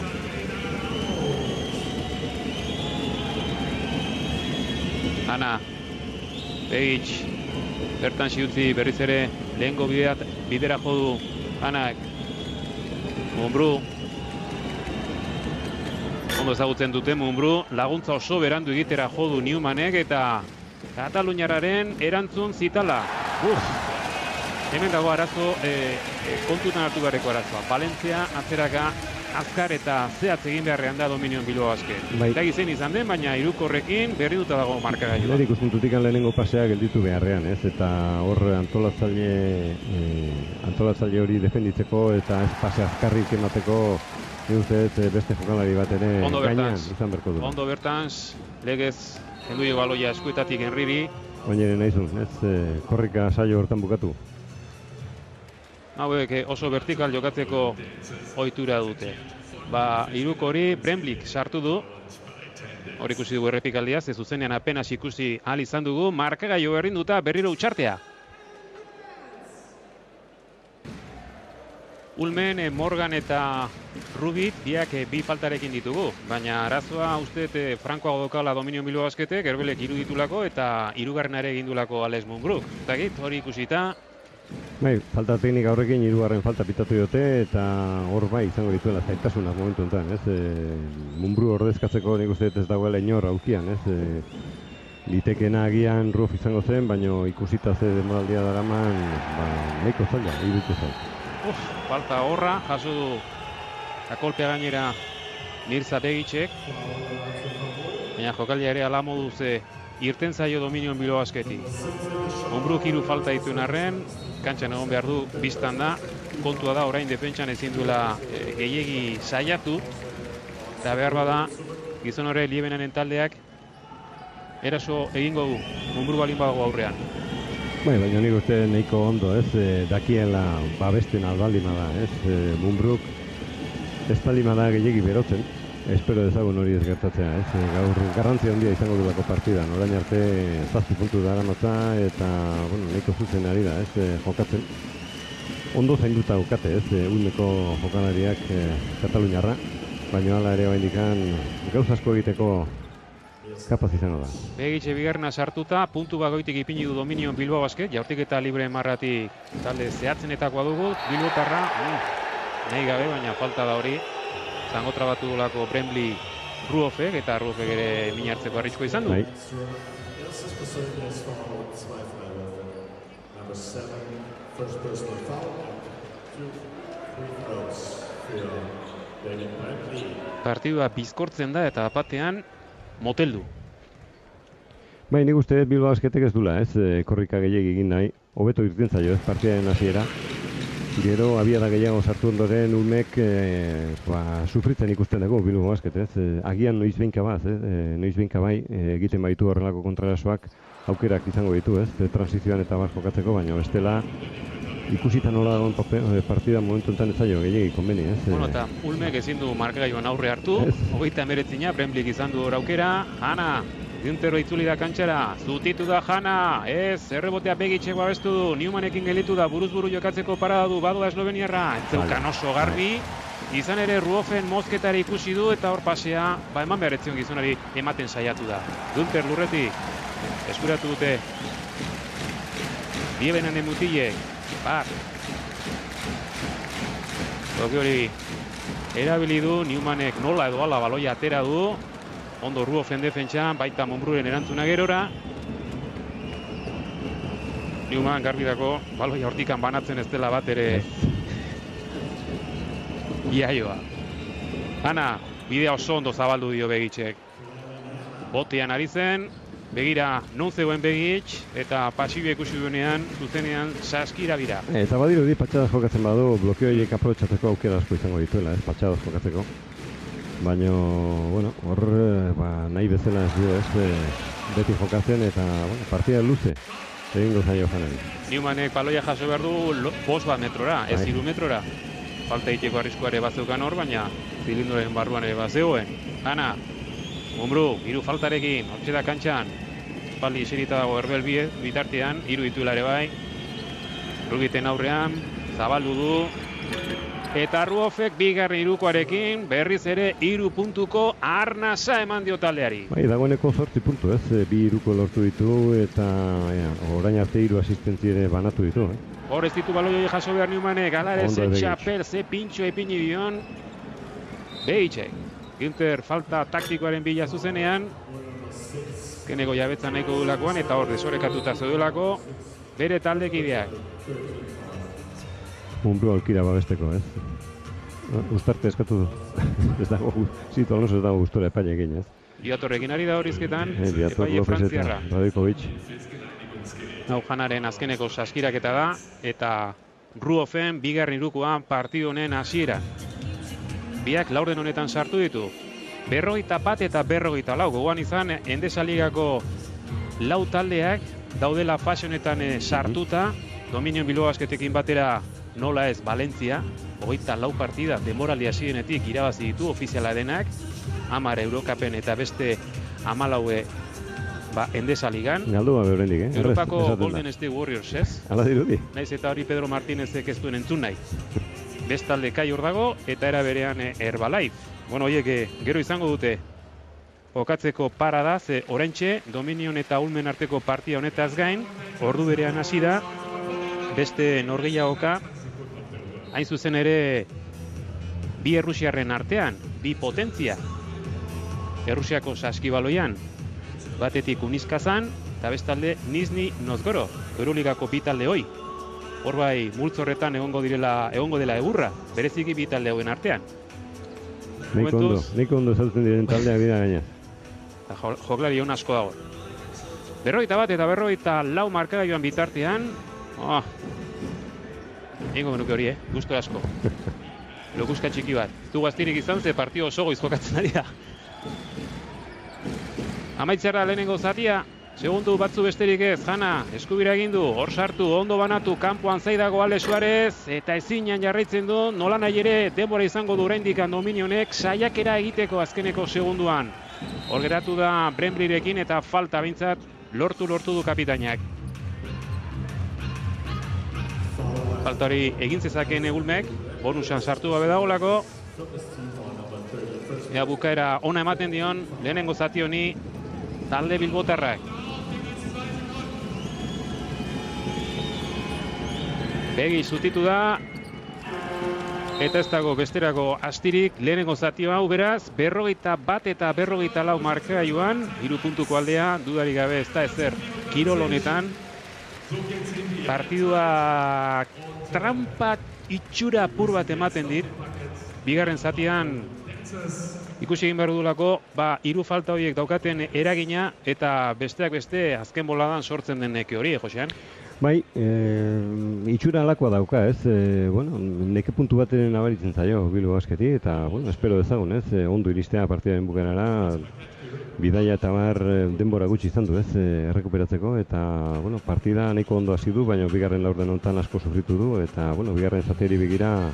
Ana, Pegic, bertan siutzi berriz ere lehengo bidera jo du Anak. Mumbru. Ondo ezagutzen dute Mumbru, laguntza oso berandu egitera jo du Newmanek eta Kataluniararen erantzun zitala. Hemen dago arazo, kontutan hartu beharreko arazoa. Valentzia atzeraka azkar eta zehatz egin beharrean da Dominio Bilbao Basket. Eta gizen izan den, baina hirukorrekin berri duta dago markagailua. Nire ikuspuntutik lehenengo pasea gelditu beharrean, ez? Eta hor antolatzaile hori defenditzeko eta ez pase azkarrik emateko beste jokalari bat ere gainean izan berko du. Ondo bertans, legez henduio baloia eskuetatik Henryri. Baina nahizun, ez korrika saio hortan bukatu. Hauek oso vertikal jokatzeko ohitura dute. Hiruk hori Bremblik sartu du. Hor ikusi dugu errepikaldia, ze zuzenean apenas ikusi ahal izan dugu. Markagailo berrinduta berriro utxartea. Ulmen, Morgan eta Rubit biak bi faltarekin ditugu. Baina arazoa uste frankoago dokala Dominio Bilbao Basketek, erbelek iruditulako eta hirugarrenare egindulako Alex Mumbruk. Eta hori ikusita. Falta teknika horrekin hirugarren falta pitatu diote eta hor izango dituela zaitasunak momentu enten, ez? Mumbru ordezkatzeko nik uste ez dagoela inor aukian, ez? Litekena agian Ruoff izango zen, baina ikusita ze demoraldia daraman, nahiko zaila, iruditu zaila. Falta horra, jaso du kolpea gainera Mirza Begicek. Baina jokaldia ere ala moduz irten zaio Dominion Bilbao Basketik. Mumbruk 3 falta dituen arren, kantxan egon behar du biztan da, kontua da orain defentsan ezin duela gehiegi saiatu, eta behar bada, gizon hori Liebenaren taldeak eraso egingo du, Mumbru balin badago aurrean. Baina nik uste nahiko ondo, dakiela babesten albaldima da, Mumbruk ez talima da gehiegi berotzen, espero dezagun hori ez gertatzea, gaur garrantzia handia izango duelako partidan, orain arte 7 puntu daramatza eta, nahiko zuzen ari da, jokatzen. Ondo zainduta ukate, Ulmeko jokalariak Kataluniarra, baina hala ere oraindikan gauza asko egiteko kapaz izango da. Begitxe bigarrena sartuta, puntu bagoitik ipini du Dominion Bilbao Basket, jaurtik eta libre marratik talde zehatzenetakoa dugu, Bilbotarra, nahi gabe, baina falta da hori, zango trabatu dolako Brembli Ruofek, eta Ruofek ere min hartzeko arrisko izan du. Partidua bizkortzen da eta batean moteldu. Nik uste Bilbao Basketek ez dula, korrika gehiagi egin nahi, hobeto irten zaio, partidaren hasiera. Gero abiada gehiago sartu ondoren Ulmek sufritzen ikusten dugu Bilbao Basket, agian noizbehinka bai, egiten baitu horrelako kontrarasoak aukerak izango ditu, transizioan eta bar jokatzeko, baina bestela ikusita nola dagoen partida momentu enten ez zaio gehiagi konbeni, Eta Ulmek ezin du markagailuan aurre hartu, 39 Bremblik izan du hor aukera, Jana, Güntero itzuli da kantxara, zutitu da Jana, errebotea Begitxek babestu du, Newmanekin gelitu da, buruz-buru jokatzeko parada du, badu da Esloveniarra, entzeukan oso garbi, izan ere Ruofen mozketari ikusi du, eta hor pasea, eman behar etzion gizonari ematen saiatu da. Günter lurretik, eskuratu dute, Liebenan mutilek, Toki hori erabili du, Newmanek nola edo ala baloia atera du, ondo Ruofen defentsan, baita Mumbruren erantzuna gerora. Newman garbi dago, baloia hortikan banatzen ez dela bat ere iaioa. Ana, bidea oso ondo zabaldu dio Begitxek. Botean ari zen, begira non zegoen Begitx, eta pasibia ikusi duenean, zuzenean saskira bira. Eta badirudi patxadas jokatzen badu, blokeoiek aprobetxatzeko aukera asko izango dituela, patxadas jokatzeko. Baina, hor nahi bezala ez du, beti jokatzen eta partida luze egingo zaio janari. Newmanek baloia jaso behar du 5 metrora, ez 3 metrora. Falta egiteko arrisku ere bazeukan hor, baina zilindoren barruan ere bazegoen. Ana, Mumbru, 3 faltarekin, hortxe da kantxan. Espaldi eserita dago Erbel bitartean, 3 dituela ere bai. Rugiten aurrean, zabaldu du. Eta Ruofek bigarren 3koarekin, berriz ere 3 puntuko arnasa eman dio taldeari. Dagoeneko 8 puntu, 2 3ko lortu ditu eta orain arte 3 asistentzi ere banatu ditu. Hor ez ditu baloioi jaso behar Newmanek, alare ze txapel, ze pintxo epini dion Begitxek. Günter falta taktikoaren bila zuzenean, kenego jabetza nahiko dulakoan eta hor desorekatuta zeudulako bere taldekideak. Mumbru aukira babesteko, Uztarte eskatu du. Ez dago, Zito Alonso ez dago gustora epailekin, Diatorrekin ari da horizketan, Diator epaile frantziarra. Radikovic. Hau Janaren azkeneko saskiraketa da, eta Ruofen bigarren 3koan partidu honen hasiera. Biak laurden honetan sartu ditu. 41 eta 44, gogoan izan Endesa Ligako 4 taldeak daudela fase honetan sartuta, Dominion Bilbao Basketekin batera nola ez Valentzia, 24 partida denboraldi hasierenetik irabazi ditu ofiziala denak, 10 Eurokapen eta beste 14 Endesa Ligan. Galdu ba berendik, Europako Golden State Warriors, ez? Hala dirudi. Naiz eta hori Pedro Martínezek ez duen entzun nahi. Bestalde Kai hor dago eta era berean Herbalife. Hoiek gero izango dute jokatzeko parada, ze oraintxe Dominion eta Ulmen arteko partida honetaz gain, ordu berean hasi da beste norgehiagoka, hain zuzen ere bi errusiarren artean, bi potentzia. Errusiako saskibaloian, batetik Uniskazan eta bestalde Nizhny Novgorod, Euroligako bi talde hoi. Hor bai, multzorretan egongo dela egurra, bereziki bi talde hauen artean. Neiko ondo ezautzen diren taldeak dira gaina. Joklari hon asko dago. 41 eta 44 markagailuan bitartean. Ingo genuke hori, gustu asko. Lokuska txiki bat. Du gaztirik izan ze partio oso goiz jokatzen ari da. Amaitzerra lehenengo zatia. Segundu batzu besterik ez, Jana, eskubira egin du, hor sartu, ondo banatu, kanpoan zaidago Ale Suarez, eta ezinan jarraitzen du, nola nahi ere, denbora izango du oraindik Dominionek, saiakera egiteko azkeneko segunduan. Hor geratu da Brembrirekin eta falta bintzat lortu du kapitainak. Falta hori egin zezakeen Ulmek, bonusan sartu gabe dagolako. Ea bukaera ona ematen dion, lehenengo zati honi, talde bilbotarrak. Begi zutitu da, eta ez dago besterako astirik lehenengo zati hau beraz, 41 eta 44 markagailuan, 3 puntuko aldea, dudarik gabe ez da ezer kirol honetan. Partiduak trampak itxura apur bat ematen dit, bigarren zatian ikusi egin behar dudulako, 3 falta horiek daukaten eragina eta besteak beste azken boladan sortzen den neke hori, Josean? Bai, itxura alakoa dauka, ez? Neke puntu baten nabaritzen zaio Bilbo Basketi, eta, espero dezagun, ez? Ondo iristea partidaren bukaerara, bidaia eta denbora gutxi izan du, ez? Errekuperatzeko, eta, partida nahiko ondo hasi du, baina bigarren laurden honetan asko sufritu du, eta, bigarren zateri begira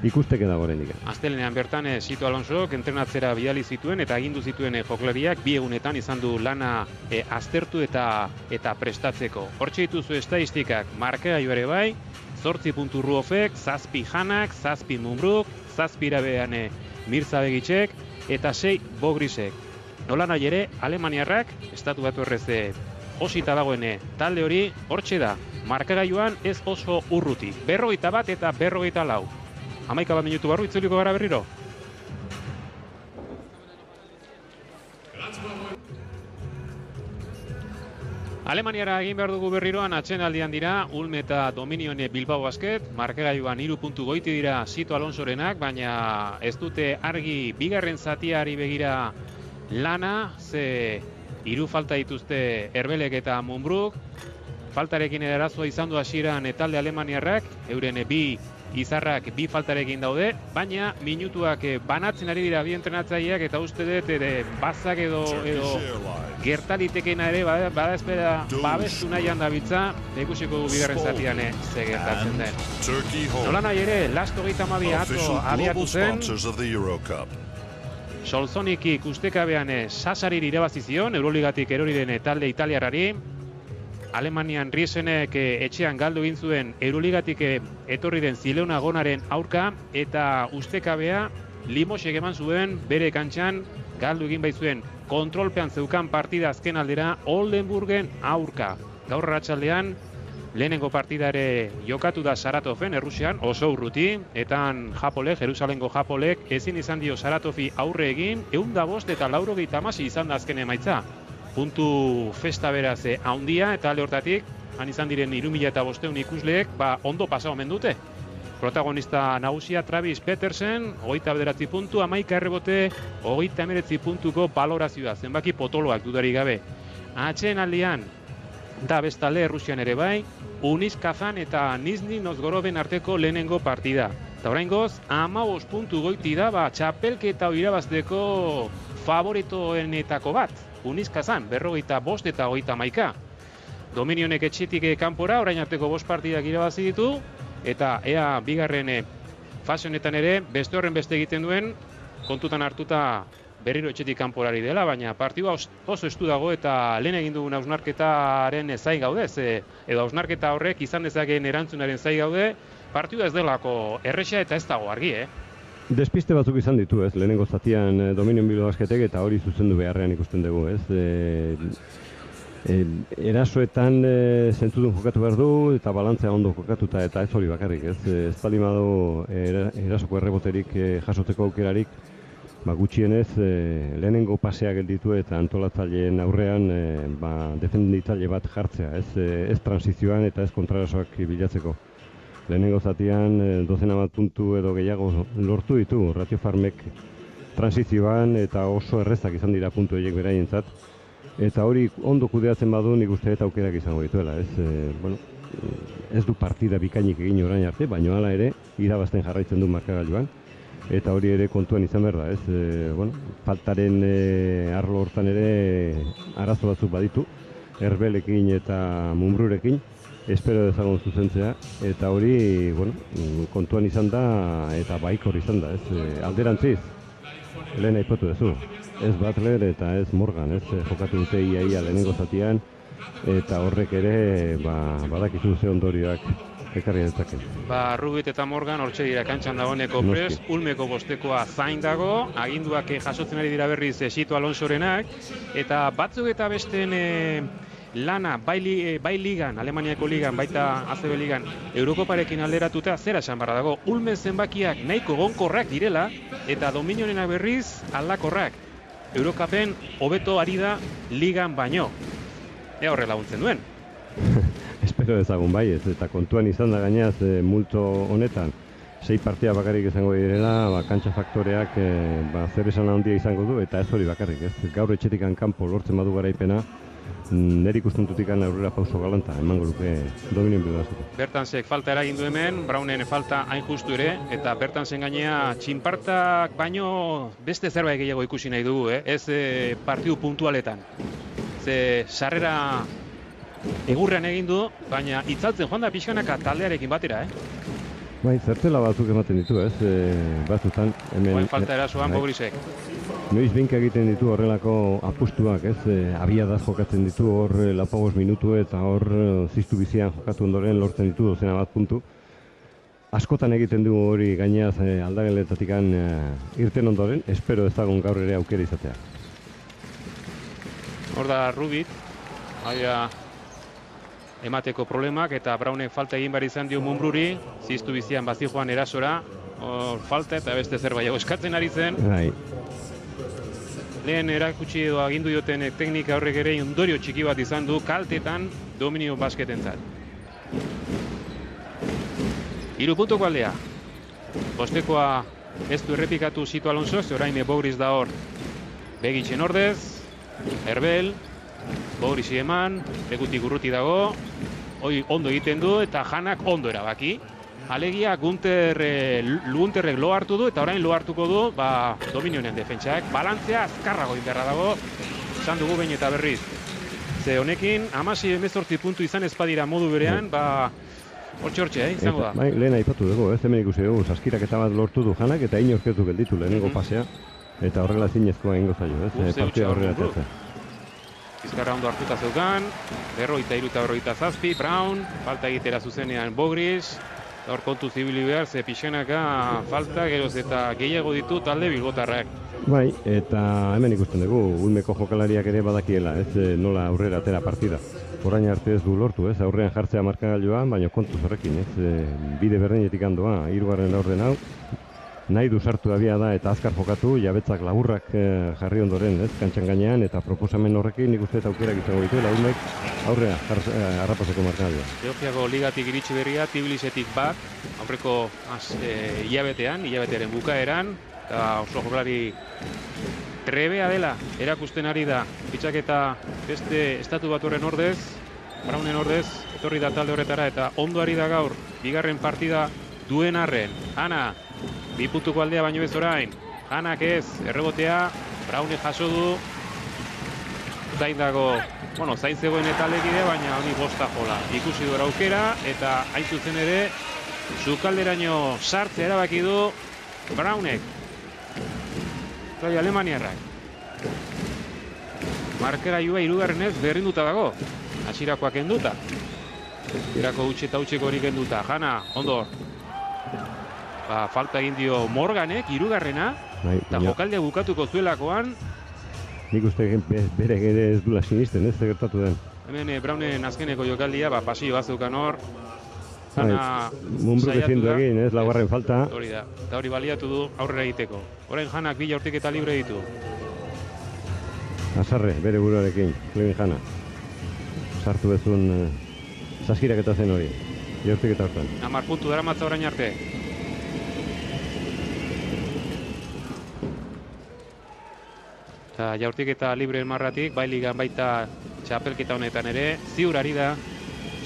ikusteke dago oraindik. Astelenean bertan Sito Alonsok entrenatzera bidali zituen eta agindu zituen jokalariak 2 egunetan izan du lana aztertu eta prestatzeko. Hortxe dituzu estadistikak markagailu ere bai, 8 puntu Ruofek, 7 Janak, 7 Mumbruk, 7 irabean Mirza Begitxek eta 6 Bogrisek. Nola nahi ere, Alemaniarrak, estatu batu erreze osita dagoen talde hori, hortxe da, markagailuan ez oso urruti. 41 eta 44. 11 minutu barru itzuliko gara berriro. Alemaniara egin behar dugu berriroan atsedenaldian dira Ulm eta Dominion Bilbao Basket. Markagailuan 3 puntu goiti dira Sito Alonsorenak, baina ez dute argi bigarren zatiari begira lana, ze 3 falta dituzte Erbelek eta Mumbruk. Faltarekin erazoa izan du hasieran talde alemaniarrak, euren 2 izarrak 2 faltarekin daude, baina minutuak banatzen ari dira bi entrenatzaileak eta uste dut bazak edo gertalitekena ere bada espera babestu nahian dabiltza, ikusiko du bigarren zatian ze gertatzen den. Nola nahi ere, Last 32 atzo abiatu zen, Solzonik ustekabean Sasariri irabazi zion, Euroligatik erori den talde italiarrari. Alemanian Riesenek etxean galdu egin zuen Euroligatik etorri den Zileona Gonaren aurka, eta ustekabea Limosek eman zuen bere kantxan galdu egin baitzuen kontrolpean zeukan partida azken aldera Oldenburgen aurka. Gaur arratsaldean lehenengo partidare jokatu da Saratoven, Errusian, oso urruti, etan Japolek, Jerusalengo Japolek ezin izan dio Saratovi aurre egin, 105 eta 96 izan da azken emaitza. Puntu festa beraz haundia, eta alde hortatik, han izan diren 3500 ikusleek, ondo pasa omen dute. Protagonista nagusia Travis Petersen, 29 puntu, 11 errebote, 39 puntuko balorazioa, zenbaki potoloak dudarik gabe. Atsedenaldian, da bestalde Errusian ere bai, Uniz Kazan eta Nizhny Novgorodren arteko lehenengo partida. Eta oraingoz, 15 puntu goiti da, txapelketa irabazteko favoritoenetako bat. Uniz Kazan, 45 eta 31. Dominionek etxetik kanpora, orain arteko 5 partidak irabazi ditu, eta ea bigarren fase honetan ere, beste horren beste egiten duen, kontutan hartuta berriro etxetik kanporari dela, baina partidua oso estu dago eta lehen egin dugun hausnarketaren zai gaude, edo hausnarketa horrek izan dezakeen erantzunaren zai gaude, partidua ez delako erresa eta ez dago argi, Despiste batzuk izan ditu, ez? Lehenengo zatian Dominion Bilbao Basketek eta hori zuzendu beharrean ikusten dugu, ez? Erasoetan zentzudun jokatu behar du eta balantzea ondo jokatuta eta ez hori bakarrik, ez? Ez baldin badu erasoko erreboterik jasotzeko aukerarik, gutxienez lehenengo pasea gelditu eta antolatzaileen aurrean defenditzaile bat jartzea, ez transizioan eta ez kontrarasoak bilatzeko. Lehenengo zatian 12 puntu edo gehiago lortu ditu Ratio Farmek transizioan eta oso errezak izan dira puntu horiek beraientzat. Eta hori ondo kudeatzen badu nik uste eta aukerak izango dituela, ez? Ez du partida bikainik egin orain arte, baina hala ere irabazten jarraitzen du markagailuan. Eta hori ere kontuan izan behar da, ez? Faltaren arlo hortan ere arazo batzuk baditu, Herbelekin eta Mumbrurekin, espero dezagun zuzentzea, eta hori, kontuan izan da eta baikor izan da, ez? Alderantziz, lehen aipatu duzu, ez Butler eta ez Morgan, ez? Jokatu dute ia lehenengo zatian, eta horrek ere, badakizu ze ondorioak ekarri dezaken. Rubit eta Morgan hortxe dira kantxan dagoeneko prest, Ulmeko bostekoa zain dago, aginduak jasotzen ari dira berriz Sito Alonsorenak, eta batzuk eta besteen lana bai ligan, Alemaniako ligan, baita ACB ligan, Eurokoparekin alderatuta zera esan barra dago, Ulmen zenbakiak nahiko gonkorrak direla, eta Dominionenak berriz aldakorrak. Eurokapen hobeto ari da ligan baino. Ea horre laguntzen duen. Espero ezagun bai, ez, eta kontuan izan da gainaz multo honetan 6 partida bakarrik izango direla, kantxa faktoreak zer esan handia izango du, eta ez hori bakarrik, ez. Gaur etxetikan kanpo lortzen badu garaipena, nire ikuspuntutikan aurrera pauso galanta, emango luke Dominion Bilbazuko. Bertansek falta eragin du hemen, Braunen falta hain justu ere, eta Bertansen gainea txinpartak baino beste zerbait gehiago ikusi nahi dugu, ez partidu puntualetan. Ze sarrera egurrean egin du, baina itzaltzen joan da pixkanaka taldearekin batera, Bai, zertela batzuk ematen ditu, ez? Batzutan hemen... Oen falta erasoan Bogrisek. Noiz binka egiten ditu horrelako apustuak, ez? Abiadaz jokatzen ditu hor 4 minutu eta hor ziztu bizian jokatu ondoren lortzen ditu dozena bat puntu. Askotan egiten du hori gaineaz aldageletatikan irten ondoren, espero ezagun gaur ere aukera izatea. Hor da Rubit, emateko problemak eta Braunek falta egin behar izan dio Mumbruri, ziztu bizian bazi joan erasora, hor falta eta beste zerbait eskatzen ari zen. Lehen erakutsi edo agindu dioten teknika horrek ere ondorio txiki bat izan du kaltetan Dominio basketentzat. 3 puntuko aldea. Bostekoa ez du errepikatu Sito Alonso, orain Bogris da hor begitzen ordez, Herbel, Bogrisi eman, lekutik urruti dago, hoi ondo egiten du eta Janak ondo erabaki. Alegia Gunterrek lo hartu du eta orain lo hartuko du Dominionen defentsak. Balantzea azkarrago inberra dago, esan dugu behin eta berriz. Ze honekin, 16-18 puntu izan ezpadira modu berean, hortxe, izango da. Bai, lehen aipatu dugu, hemen ikusi dugu, saskiraketa bat lortu du Janak eta inorketu gelditu lehenengo pasea. Eta horrela zinezkoa egingo zaio, partida horrela atzea. Bizkarra ondo hartuta zeukan, 43 eta 47, Brown, falta egitera zuzenean Bogris, hor kontu zibili behar, ze pixkanaka falta, geroz eta gehiago ditu talde bilbotarrak. Bai, eta hemen ikusten dugu, Ulmeko jokalariak ere badakiela, ez nola aurrera atera partida. Orain arte ez du lortu, ez aurrean jartzea markagailuan, baina kontuz horrekin, ez bide berdinetik handoa, 3. laurden hau, nahi du sartu abia da eta azkar jokatu, jabetzak laburrak jarri ondoren, ez, kantxan gainean, eta proposamen horrekin nik uste eta aukerak izango dituela, Ulmek aurrea harrapaseko markagailua. Georgiako ligatik iritsi berria, Tbilisetik bat, aurreko hilabetearen bukaeran, eta oso jokalari trebea dela erakusten ari da, fitxaketa beste estatu bat horren ordez, Braunen ordez, etorri da talde horretara, eta ondo ari da gaur, bigarren partida duen arren. Hana, 2 puntuko aldea baino ez orain. Hanak ez, errebotea, Braunek jaso du. Zain dago, zain zegoen eta legide, baina honi bosta jola. Ikusi du aukera, eta hain zuzen ere, sukalderaino sartzea erabaki du Braunek. Alemaniarrak. Markagailua 3. berrinduta dago. Hasirakoak kenduta. Erako utxe eta utxeko hori kenduta. Jana, ondo. Falta egin dio Morganek, 3. Eta jokaldea bukatuko zuelakoan. Nik uste bere ere ez dula sinisten, ez gertatu den. Hemen Braunen azkeneko jokaldia, pasio bat zeukan hor. Mumbruk ezin du egin, ez, laugarren falta. Hori da, eta hori baliatu du aurrera egiteko. Orain Janak 2 jaurtiketa libre ditu. Azarre, bere buruarekin, Clevin Jana. Sartu bezun saskiraketa zen hori, jaurtiketa hortan. 10 puntu daramatza orain arte. Eta jaurtiketa libre marratik, bai ligan baita txapelketa honetan ere, ziur ari da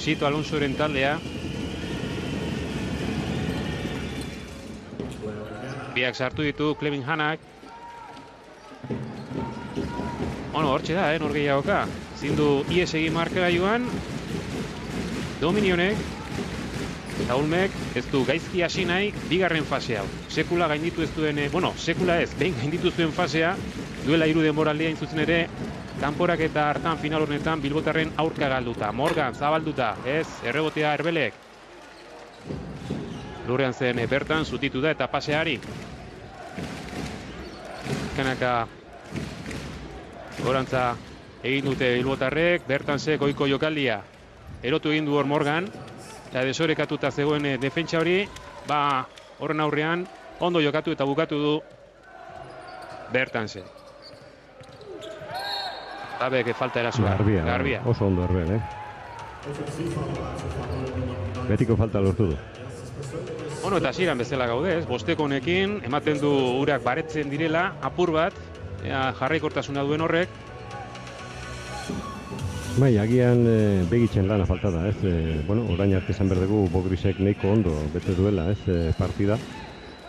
Sito Alonsoren taldea. Biak sartu ditu Clevin Hanak. Bueno, hortxe da, norgehiagoka. Zindu ies egin markagailuan. Dominionek. Eta Ulmek ez du gaizki hasi nahi bigarren fase hau. Sekula gainditu ez duen, sekula ez, behin gainditu zuen fasea, duela 3 denboraldia zuzen ere, kanporaketa hartan final honetan bilbotarren aurka galduta. Morgan zabalduta, ez, errebotea Herbelek. Lurrean zen bertan zutitu da eta paseari. Kanaka gorantza egin dute bilbotarrek, bertan ze goiko jokaldia. Erotu egin du hor Morgan, eta desorekatuta zegoen defentsa hori, horren aurrean ondo jokatu eta bukatu du bertan ze. Gabek falta erasua. Garbia. Oso ondo Herbel, Betiko falta lortu du. Eta hasieran bezala gaude, ez? Bosteko honekin, ematen du urak baretzen direla, apur bat, jarraikortasuna duen horrek. Bai, agian begitzen lana falta da, ez? Orain arte esan berdegu Bogrisek nahiko ondo bete duela, ez? Partida,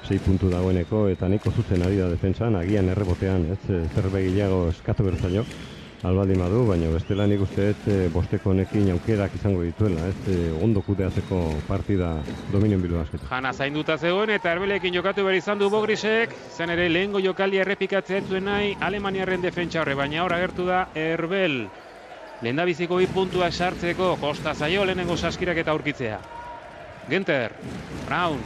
6 puntu dagoeneko eta nahiko zuzen ari da defentsan, agian errebotean, ez? Zerbait gehiago eskatu bertzaio, albaldin badu, baina bestela nik uste bosteko honekin aukerak izango dituela, ez? Ondo kudeatzeko partida Dominion Bilbao Basket. Jana zainduta zegoen eta Herbelekin jokatu behar izan du Bogrisek, zen ere lehengo jokaldia errepikatzea zuen nahi Alemaniarren defentsa horre, baina hor agertu da Herbel. Lehendabiziko 2 puntuak sartzeko, kosta zaio lehenengo saskirak eta aurkitzea. Genter, Brown.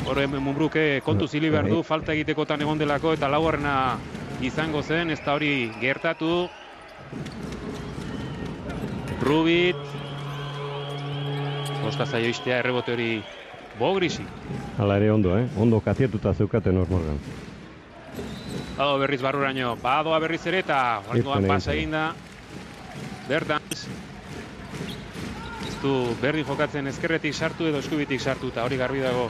Horre Munbruke kontu zili behar du, falta egitekotan egon delako eta laugarrena izango zen, ez da hori gertatu. Rubit. Kosta zaio istea errebote hori Bogrisi. Hala ere ondo, ondo katietuta zeukaten hor Morgan. Bado berriz barruraino, badoa berriz ere eta horrengoan pasa egin da. Bertan, ez du berdin jokatzen ezkerretik sartu edo eskubitik sartu eta hori garbi dago.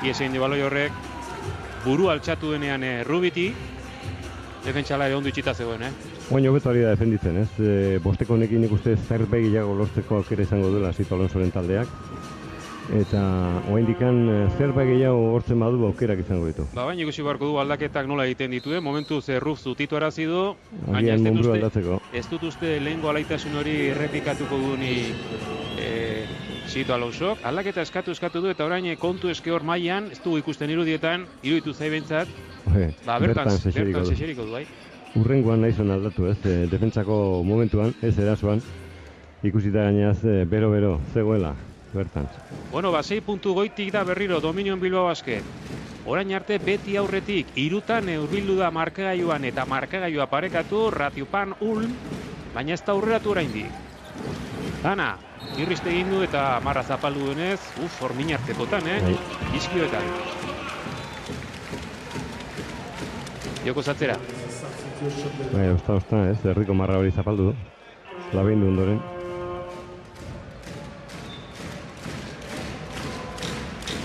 Iesein de baloi horrek buru altxatu denean Rubiti, defentsala ere ondo itxita zegoen, Baina hobeto ari da defenditzen, ez? Bosteko honekin nik uste zerbait gehiago lortzeko aukera izango duela Sito Alonsoren taldeak. Eta oraindikan zerbait gehiago hortzen badu aukerak izango ditu. Baina ikusi beharko du aldaketak nola egiten dituen, momentuz Ruf zutitu arazi du. Agian mundu aldatzeko. Ez dut uste lehengo alaitasun hori errepikatuko dueni Sito Alonsok. Aldaketa eskatu du eta orain kontu eske hor mailan, ez dugu ikusten irudietan, iruditu zaibentzat. Bertan sexeriko du, bai. Urrengoan nahi zuen aldatu, ez? Defentsako momentuan, ez erasoan, ikusita gainaz bero zegoela. Bertan. 6 puntu goitik da berriro Dominion Bilbao Basket. Orain arte beti aurretik 3tan hurbildu da markagailuan eta markagailua parekatu Ratiopan Ulm, baina ez da aurreratu oraindik. Dana, irriste egin du eta marra zapaldu denez, hor min hartzekotan, Iskioetan. Joko zatzera. Bai, osta, ez? Herriko marra hori zapaldu du. Labeindu ondoren.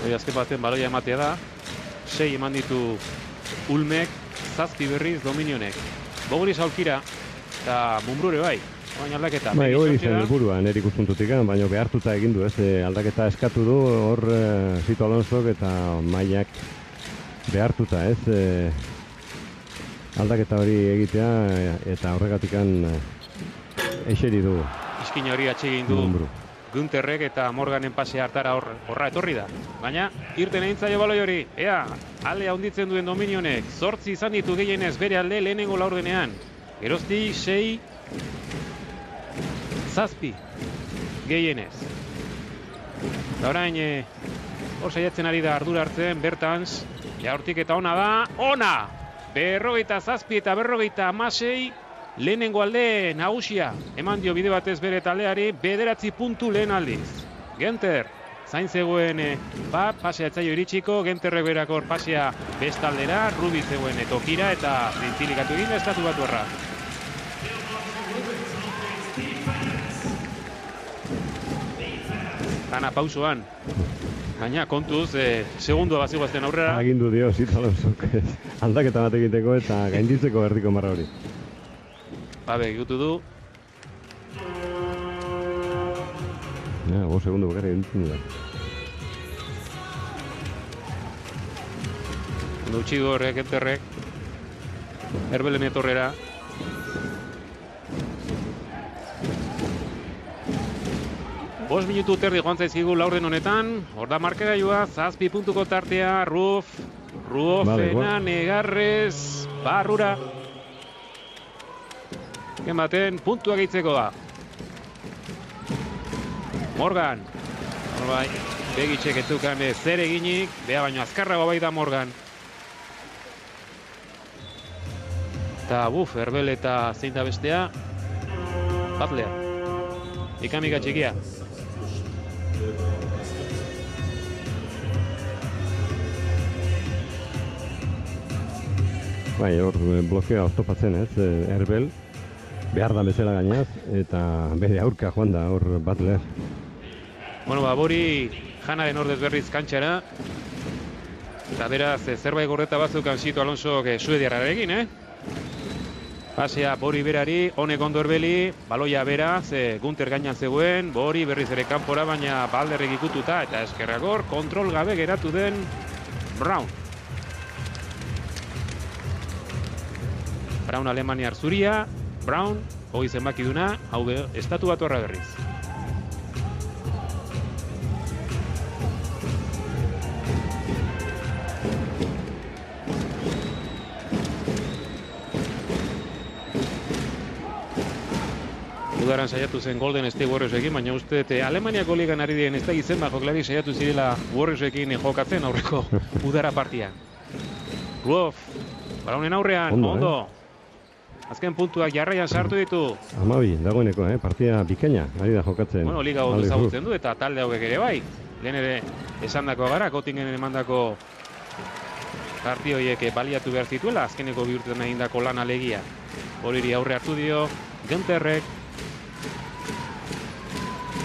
Azken baten baloia ematea da, 6 eman ditu Ulmek, 7 berriz Dominionek. Bogris aurkira, eta Mumbrure bai, baina aldaketa. Bai, hori zen helburua nire ikuspuntutik, baina behartuta egin du, ez? Aldaketa eskatu du, hor Sito Alonsok eta Mailak behartuta, ez? Aldaketa hori egitea eta horregatikan eseri du. Iskin hori atsegin du Gunterrek eta Morganen pasea hartara horra etorri da. Baina, irten egin zaio baloi hori. Alea handitzen duen Dominionek. 8 izan ditu gehienez bere alde lehenengo laurdenean. Geroztik 6, 7 gehienez. Eta orain, hor saiatzen ari da ardura hartzen, Bertans. Jaurtik eta ona da. Ona! 47 eta 56. Lehenengo alde nagusia, eman dio bide batez bere taldeari, 9 puntu lehen aldiz. Genter, zain zegoen pasea etzaio iritsiko, Genterrek berakor pasea bestaldera, Rubi zegoen tokira eta zintzilikatu egin estatu batu erra. Gana pausoan. Gaina, kontuz, segundua baziguazten aurrera. Agindu dio, Alonsok aldaketa bat egiteko eta gainditzeko erdiko marra hori. Babe, egutu du. Ja, 5 segundu bakarrik egiten da. Ondo utxigo horrek, enterrek. Herbelen etorrera. Bos minutu terdi joan zaizkigu laurden honetan. Hor da markagailua, 7 puntuko tartea, Ruofena, Negarrez, barrura. Baten puntua gehitzeko da. Morgan. Bai, Begitxek etzukan zer eginik, beha baino azkarrago bai da Morgan. Eta Herbel eta zein da bestea, Butler. Ikamika txikia. Bai, hor blokea oztopatzen ez, Herbel. Behar da bezala gainaz, eta bere aurka joan da hor Butler. Bueno, Bori janaren ordez berriz kantxara. Eta beraz, zerbait gorreta batzuk Sito Alonsok suediarrarekin, Pasea Bori berari, honek ondo Herbeli, baloia beraz, Gunter gainan zegoen, Bori berriz ere kanpora, baina Balderrek ikututa, eta eskerrakor, kontrol gabe geratu den Brown. Brown Alemaniar zuria, Brown, hogei zenbakiduna, hau estatu Batuarra berriz. Udaran saiatu zen Golden State Warriorsekin, baina uste Alemaniako ligan ari diren ez da izenba joklari saiatu zirela Warriorsekin jokatzen aurreko udara partian. Ruof, Brownen aurrean, ondo. Azken puntuak jarraian sartu ditu. 12, dagoeneko, partida bikaina, ari da jokatzen. Bueno, liga ondo ezagutzen du eta talde hauek ere bai. Lehen ere esandako gara, Göttingen emandako partida horiek baliatu behar zituela, azkeneko bihurtzen egindako lan alegia. Horiri aurre hartu dio, Gunterrek.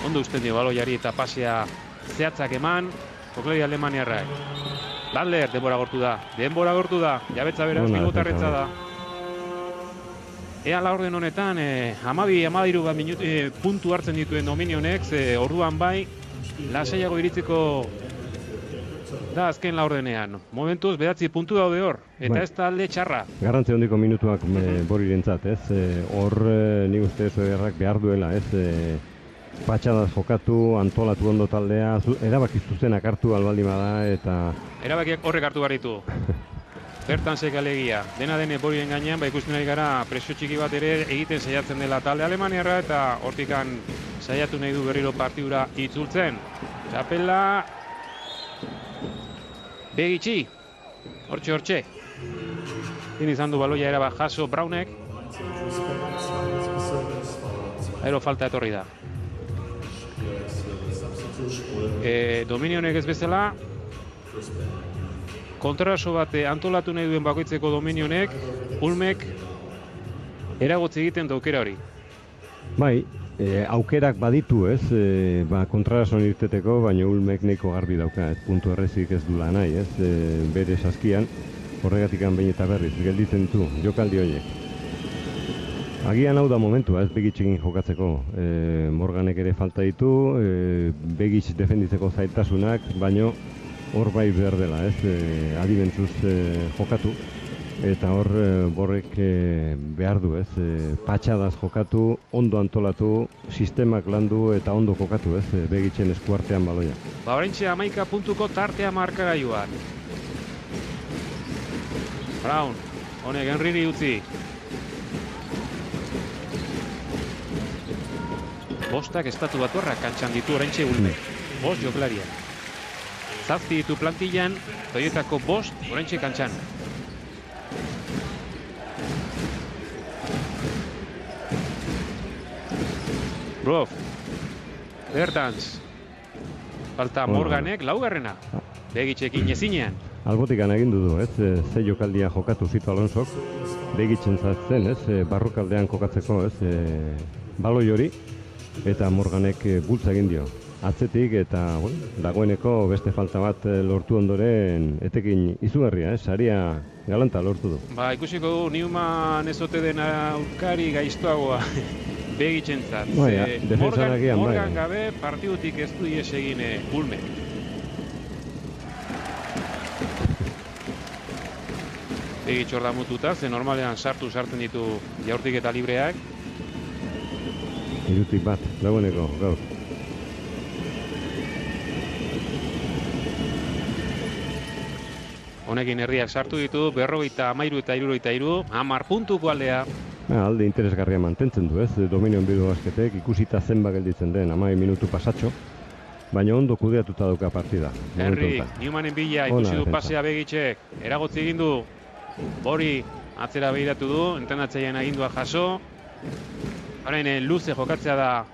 Ondo usten dio baloiari eta pasea zehatzak eman, joklari alemaniarrak. Butler, denbora gortu da, jabetza beraz, Bilbotarretza da. Ea laurden honetan, 12-13 puntu hartzen dituen Dominionek, orduan bai, lasaiago iritziko da azken laurdenean. Momentuz, 9 puntu daude hor, eta ez da alde txarra. Garrantzi hondiko minutuak Borirentzat, ez? Hor nik uste Suediarrak behar duela, ez? Patxadaz jokatu, antolatu ondo taldea, erabaki zuzenak hartu albaldin bada, eta... Erabakiak horrek hartu barritu. Bertan sekalegia. Dena dene Boriren gainean, ikusten ari gara presio txiki bat ere egiten saiatzen dela talde alemaniarra, eta hortikan saiatu nahi du berriro partidura itzultzen. Txapela... Begitxi. Hortxe. Din izan du baloia erabat jaso Brownek. Aero falta etorri da. Dominionek ez bezala, kontraso bat antolatu nahi duen bakoitzeko Dominionek, Ulmek eragotzi egiten da aukera hori. Bai, aukerak baditu ez, kontrason irteteko, baina Ulmek nahiko garbi dauka, ez puntu errezik ez dula nahi, ez, bere saskian, horregatik behin eta berriz, gelditzen ditu, jokaldi horiek. Agian hau da momentua, ez Begitxekin jokatzeko. Morganek ere falta ditu, Begitx defenditzeko zailtasunak, baino hor bai behar dela, ez, adibentzuz jokatu. Eta hor Borrek behar du, ez, patxadaz jokatu, ondo antolatu, sistemak landu eta ondo jokatu, ez, Begitxen eskuartean baloia. Horentxe 11 puntuko tartea markagailuan. Brown, honek Henryri utzi. Bostak estatu Batuarrak kantxan ditu oraintxe Ulmek. 5 joklariak. 7 ditu plantillan, Toyotako 5 oraintxe kantxan. Ruof. Bertans. Falta Morganek laugarrena. Begitxekin ezinean. Albotikan egindu du, ez, ze jokaldia jokatu Sito Alonsok. Begitxen zatzen, ez, barrukaldean kokatzeko, ez, baloi hori. Eta Morganek bultza egin dio. atzetik eta dagoeneko beste falta bat lortu ondoren etekin izugarria, saria galanta lortu du. Ba, ikusiko du Newman ez ote den aurkari gaiztoagoa begitzentzat. Morgan gabe partidutik ez du ies egin Ulme. Begitz hor da mututa, ze normalean sartzen ditu Jaurtik eta libreak. Irutik bat, dagoeneko, gaur. Honekin herriak sartu ditu, 53 eta 63, 10 puntuko aldea. Alde interesgarria mantentzen du, ez? Dominion Bilbao Basketek ikusita zenba gelditzen den, 11 minutu pasatxo, baina ondo kudeatuta dauka partida. Henry, Newmanen bila, ikusi du pasea Begitzek, eragotzi egin du, Bori atzera behiratu du, entendatzailean agindua jaso. Orain luze jokatzea da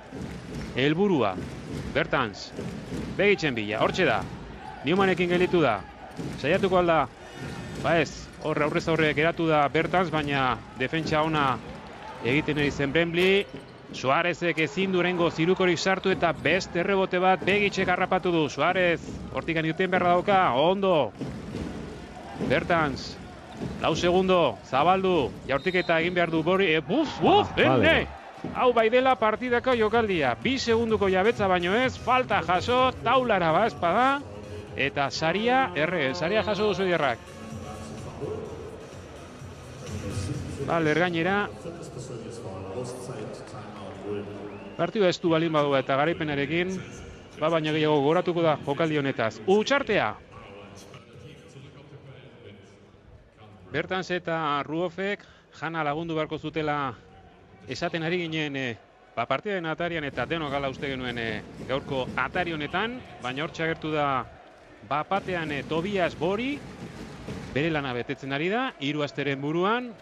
helburua. Bertans, Begitzen bila, hortxe da. Newmanekin gelditu da. Saiatuko alda, ba ez, aurrez aurre geratu da Bertans, baina defentsa ona egiten ari zen Brembly. Suarezek ezin durengo zirukorik sartu eta beste errebote bat Begitzek harrapatu du. Suarez, hortikan irten beharra dauka, ondo. Bertans, 4 segundo, zabaldu, Jaurtiketa egin behar du Bori, Hau bai dela partidako jokaldia, 2 segunduko jabetza baino ez, falta jaso, taulara ba espada, eta saria jaso duzu dierrak. Lergainera, partidua ez du balin badua eta garaipenarekin, baina gehiago goratuko da jokaldi honetaz. Utxartea! Bertans eta Ruofek jana lagundu beharko zutela esaten ari ginen partidaren atarian eta denok gala uste genuen gaurko atari honetan, baina hortxe agertu da bapatean Tobias Bori, bere lana betetzen ari da, 3 asteren buruan,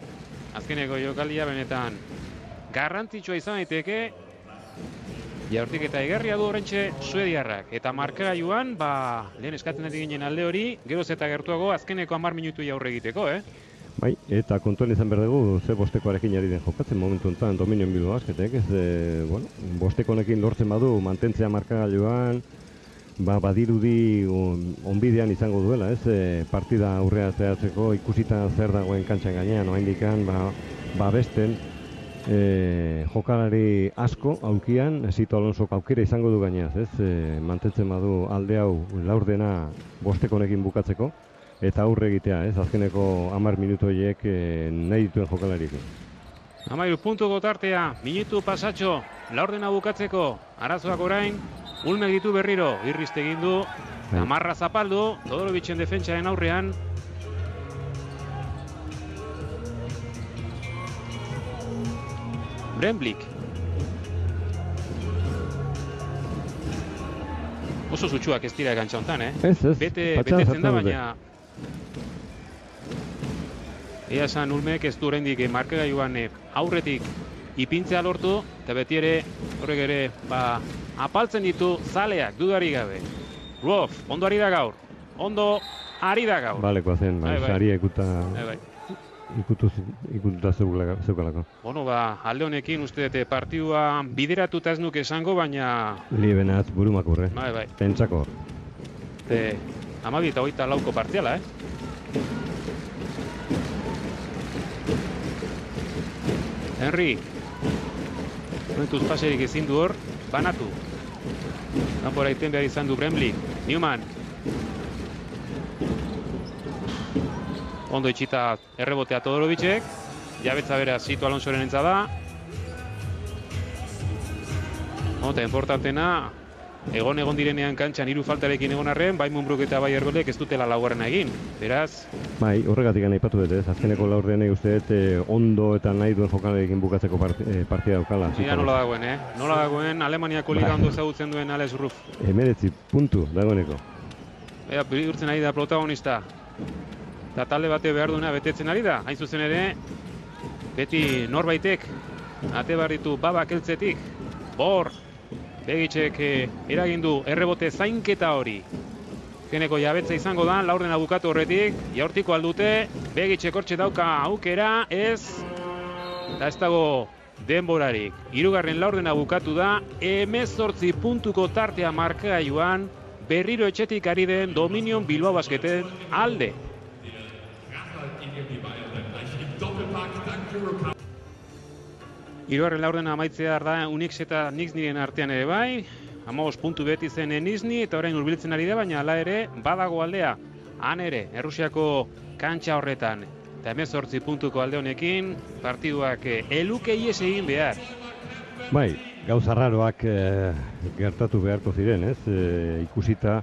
azkeneko jokaldia benetan garrantzitsua izan daiteke, Jaurtik eta egerria du horrentxe suediarrak. Eta markagailuan, lehen eskatzen ari ginen alde hori, geroz eta gertuago azkeneko 10 minutu jaurre egiteko, Bai, eta kontuan izan behar dugu, ze bostekoarekin ari den jokatzen momentu honetan Dominion Bilbao Basketek, bostekonekin lortzen badu, mantentzea markagailuan, badirudi onbidean izango duela, partida aurrea zehatzeko, ikusita zer dagoen kantxan gainean, oraindikan, besten, jokalari asko aukian, Sito Alonsok aukera izango du gaineaz, mantentzen badu alde hau laurdena bostekonekin bukatzeko, eta aurre egitea, azkeneko 10 minutu horiek nahi dituen jokalariekin. 13 puntuko tartea, minutu pasatxo, laurdena bukatzeko, arazoak orain, Ulmek ditu berriro, irrizte egin du, Amarra zapaldu, Todorovitzen defentsaren aurrean. Bremblik. Oso zutsuak ez dira egantza honetan, Betetzen da, baina... Ea esan Ulmek ez du oraindik markagailuan aurretik ipintzea lortu, eta beti ere, horrek ere, apaltzen ditu zaleak, dudari gabe. Ruof, ondo ari da gaur. Balekoa zen, saria ikututa zeukalako. Alde honekin uste dute partidua bideratuta ez nuke esango, baina... Liebenatz burumakurre, pentsako. 12-24 partziala, Henry, momentuz paserik ezin du hor, banatu. Kanpora iten behar izan du Brembly, Newman. Ondo itxita errebotea Todorovicek, jabetza bera Sito Alonsoren entza da. Eta importantena, egon direnean kantxan 3 faltarekin egon arren, bai Munbruk eta bai Ergolek ez dutela laugarrena egin, beraz... Bai, horregatik aipatu dut, azkeneko laurdean uste dut ondo eta nahi duen jokalarekin bukatzeko partida daukala. Zira nola dagoen, Nola dagoen Alemaniako liga ondo ezagutzen duen Alex Ruff. 19 puntu dagoeneko. Bihurtzen ari da protagonista. Eta talde bate behar duena betetzen ari da, hain zuzen ere, beti norbaitek, ate behar ditu babak eltzetik, Bor, Begitzek eragindu errebote zainketa hori. Geneko jabetza izango da, laurdena bukatu horretik, Jaurtiko aldute, Begitzek hortxe dauka aukera, ez. Eta ez dago denborarik. Hirugarren laurdena bukatu da, 18 puntuko tartea markagailuan, berriro etxetik ari den Dominion Bilbao Basketen alde. Hirugarren laurdena amaitzea da Unix eta Nix niren artean ere bai, 15 puntu beti zen Nizni eta orain hurbiltzen ari da, baina hala ere badago aldea. Han ere, Errusiako kantxa horretan. Eta 18 puntuko alde honekin, partiduak eluke ies egin behar. Bai, gauza raroak gertatu beharko ziren, ez? Ikusita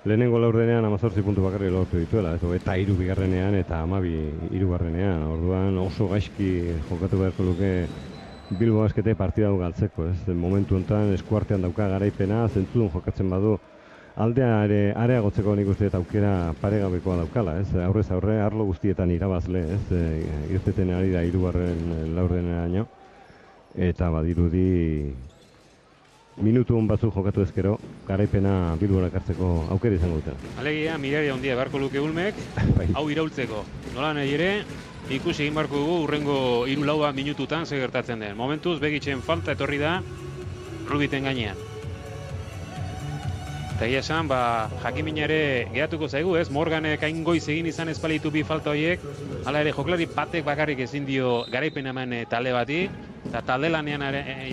lehenengo laurdenean 18 puntu bakarrik lortu dituela, ez? Eta 3 bigarrenean eta 12 hirugarrenean. Orduan oso gaizki jokatu beharko luke Bilbao Baskete partida hau galtzeko, ez? Momentu honetan eskuartean dauka garaipena, zentzudun jokatzen badu aldea ere areagotzeko nik uste eta aukera paregabekoa daukala, ez? Aurrez aurre, arlo guztietan irabazle, ez? Irteten ari da 3. laurdeneraino. Eta badirudi minutu hon batzuk jokatu ezkero, garaipena Bilbora hartzeko aukera izango dutela. Alegia, miraria handia beharko luke Ulmek, hau iraultzeko. Nola nahi ere, ikusi egin beharko dugu urrengo 3-4 minututan zer gertatzen den. Momentuz, Begitzen falta etorri da Rubiten gainean. Eta egia esan, jakimina ere geratuko zaigu, ez? Morganek hain goiz egin izan espalitu bi falta horiek, hala ere joklari batek bakarrik ezin dio garaipen eman talde bati, eta talde lanean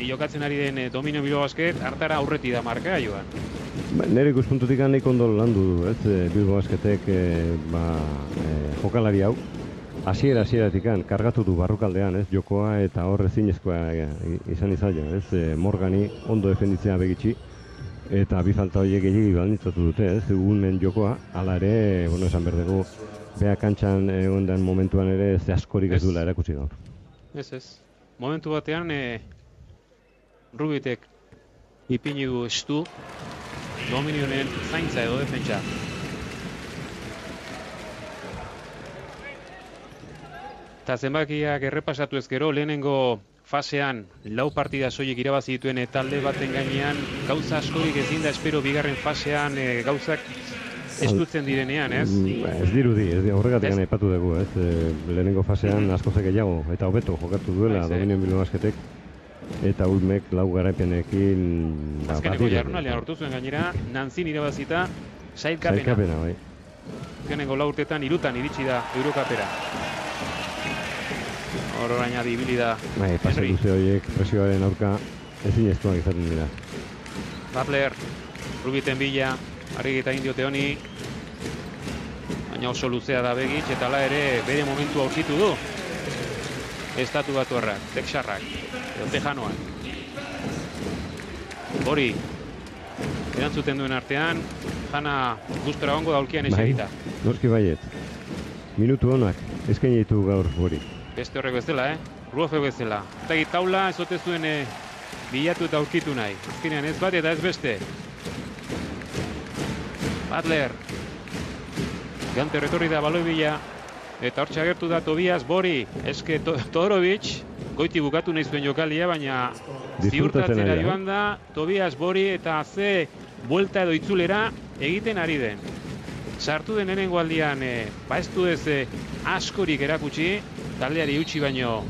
jokatzen ari den Dominion Bilbao Basket hartara aurreti da markagailuan. Nire ikuspuntutik nahiko ondo landu du, ez? Bilbao Basketek jokalari hau hasieratik kargatu du barrukaldean, ez? Jokoa eta hor ezinezkoa izan izaio, ez? Morgani ondo defenditzea Begitxi. Eta bi falta horiek gehiagi baldintzatu dute, ez? Ulmen jokoa, hala ere, esan behar dugu, beha kantxan egondan momentuan ere ez askorik ez duela erakutsi gaur. Ez. Momentu batean, Rubitek ipini du estu, Dominionen zaintza edo defentsa. Eta zenbakiak errepasatu ezkero, lehenengo fasean lau partida soilik irabazi dituen talde baten gainean gauza askorik ezin da espero bigarren fasean gauzak estutzen direnean, ez? Ez dirudi, horregatik aipatu dugu, ez? Lehenengo fasean asko gehiago eta hobeto jokatu duela Dominion Bilbao Basketek eta Ulmek lau garaipenekin azkeneko jardunaldian lortu zuen gainera Nantzin irabazita sailkapena. Bai. Azkeneko 4 urtetan 3 iritsi da Eurokapera. Orain adibili da. Pase luze horiek presioaren aurka ezinezkoak izaten dira. Butler, Rubiten bila, argi eta indiote honi. Baina oso luzea da Begitx eta hala ere bere momentu aurkitu du. Estatu Batuarrak, Texarrak, edo Tejanoak. Hori, erantzuten duen artean, Jana gustora gongo da aulkian eserita. Noski baiet. Minutu honak, eskaini ditu gaur hori. Beste horrek bezala, Ruofek bezala. Eta taula ez ote zuen bilatu eta aurkitu nahi. Azkenean ez bat eta ez beste. Butler. Gante retorri da baloi bila. Eta hortxe agertu da Tobias Bori. Eske Todorovic goiti bukatu nahi zuen jokalia, baina ziurtatzera joan da Tobias Bori eta ze buelta edo itzulera egiten ari den. Sartu den lehenengo aldian, ez du ez askorik erakutsi, taldeari utzi baino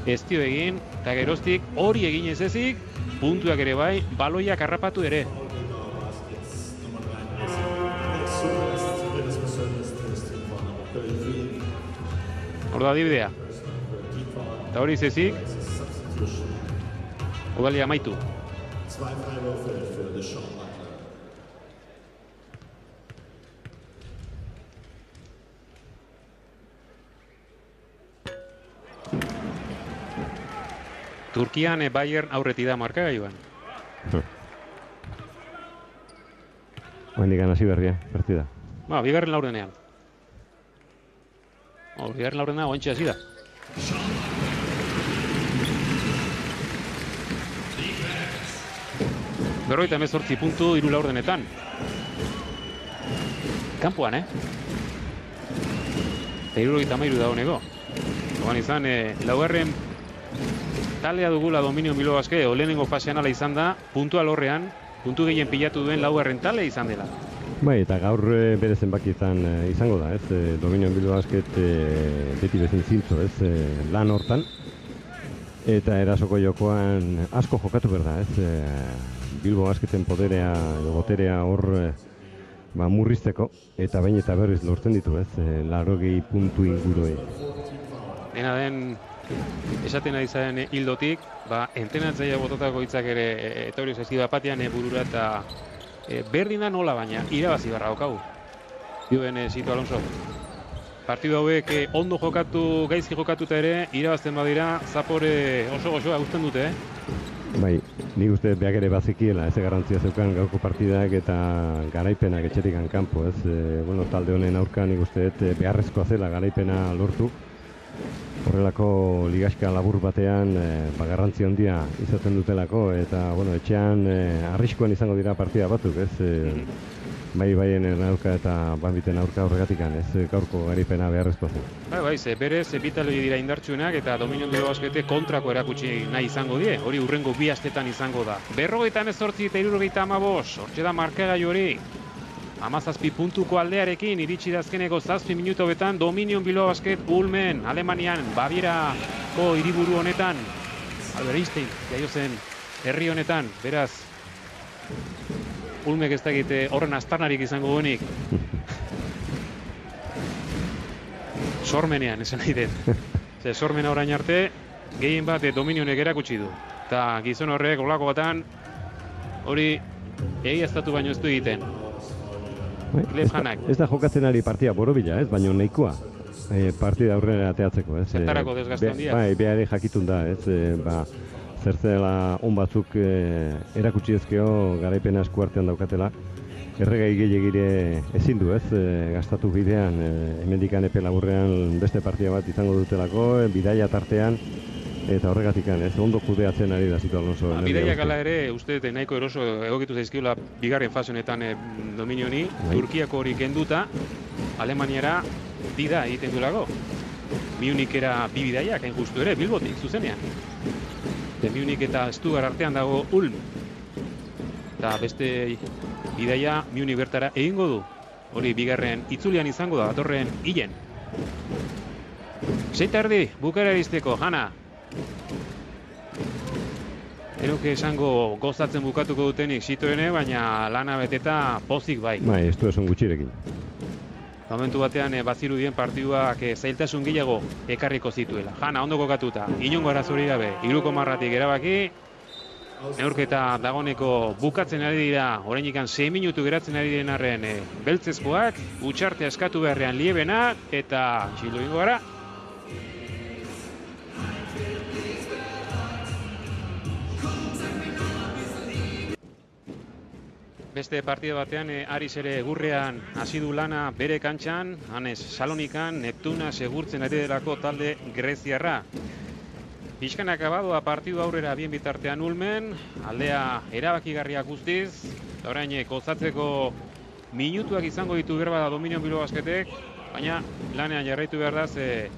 ez dio egin, eta geroztik hori egin ez ezik, puntuak ere bai, baloiak harrapatu ere. Hor da adibidea. Eta hori zezik, Udalia amaitu. Turkian Bayern aurreti da markagailuan. Oendik hasi berria, partida. Bigarren laurdenean. Bigarren laurdenean ointxe hasi da. Berroita 18 puntu 3 laurdenetan. Kanpoan, Eta 73 da honego. Oan izan, laugarren taldea dugula Dominion Bilbao Basket, lehenengo fasean ala izan da, puntua lorrean, puntu gehien pilatu duen laugarren talde izan dela. Bai, eta gaur bere zenbakietan izango da, ez? Dominion Bilbao Basket beti bezin zintzo, ez? Lan hortan. eta erasoko jokoan asko jokatu behar da, ez? Bilbo Basketen poderea edo boterea hor murrizteko, eta behin eta berriz lortzen ditu, ez? 80 puntu ingurue. Dena den, esaten ari zaren hildotik, entrenatzailea bototako hitzak ere etorri zaizkidu apatian burura eta berdin da nola baina, irabazi barra daukagu. Dioen Sito Alonso. Partidu hauek ondo jokatu, gaizki jokatuta ere, irabazten badira, Zapore oso goxoa guzten dute, Bai, nik uste beak ere bazikiela, ez garrantzia zeukan gaurko partidak eta garaipenak etxetik kanpo, ez? Bueno, talde honen aurka nik uste beharrezkoa zela garaipena lortu. Horrelako ligaxka labur batean garrantzi handia izaten dutelako eta bueno, etxean arriskuan izango dira partida batzuk, ez? Baien aurka eta banbiten aurka horregatikan, ez gaurko garaipena beharrezkoa zen. Bai, berez, bitaloi dira indartsuenak eta Dominion Bilbao Baskete kontrako erakutsi nahi izango die, hori hurrengo 2 astetan izango da. 58 eta 75, hortxe da markagailu hori. 17 puntuko aldearekin iritsi da azkeneko 7 minutu betan Dominion Bilbao Basket Ulmen, Alemanian, Babierako hiriburu honetan, Albert Einstein, jaio zen herri honetan, beraz, Ulmek ez dakite horren aztarnarik izango duenik. Sormenean, esan nahi dut. Sormena orain arte, gehien bat Dominionek erakutsi du. Eta gizon horrek, olako batan, hori egiaztatu baino ez du egiten. Klef Hanak. Ez da jokatzen ari partia borobila, ez? Baina nahikoa. Partida aurrera ateatzeko, ez? Zertarako desgaste handia. Bai, behar jakitun da, ez? Zertzela on batzuk erakutsi ezkeo garaipena esku artean daukatela. Erregai gehiagire ezin du, ez? Gastatu bidean, hemendikan epe laburrean beste partida bat izango dutelako, bidaia tartean, eta horregatikan, ez? Ondo kudeatzen ari da Sito Alonso. Bidaiak ala ere, uste dut nahiko eroso egokitu zaizkiola bigarren fase honetan Dominioni, Turkiako hori kenduta, Alemaniara dida egiten duelako. Munikera 2 bidaiak, hain justu ere, Bilbotik, zuzenean. Munich eta Stuttgart artean dago Ulm. Eta beste bidaia Munich bertara egingo du. Hori bigarren itzulian izango da, datorren hilen. 6:30, bukara iristeko, Hana. Eroke esango gozatzen bukatuko dutenik Sitoene, baina lana beteta pozik bai. Bai, ez du esan gutxirekin. Momentu batean bazirudien partiduak zailtasun gehiago ekarriko zituela. Hana, ondo kokatuta, inongo arazori gabe, 3,marratik erabaki. Neurketa dagoneko bukatzen ari dira, orainikan 6 minutu geratzen ari diren arren beltzezkoak, utxarte askatu beharrean liebena, eta txildu ingo gara. Beste partida batean, Aris ere gurrean hasi du lana bere kantxan, hanez Salonikan, Neptuna segurtzen ari delako talde greziarra. Pixkan akabadoa partidu aurrera bien bitartean Ulmen, aldea erabakigarriak guztiz, eta orain gozatzeko minutuak izango ditu berba da Dominion Bilbao Basketek, baina lanean jarraitu behar da,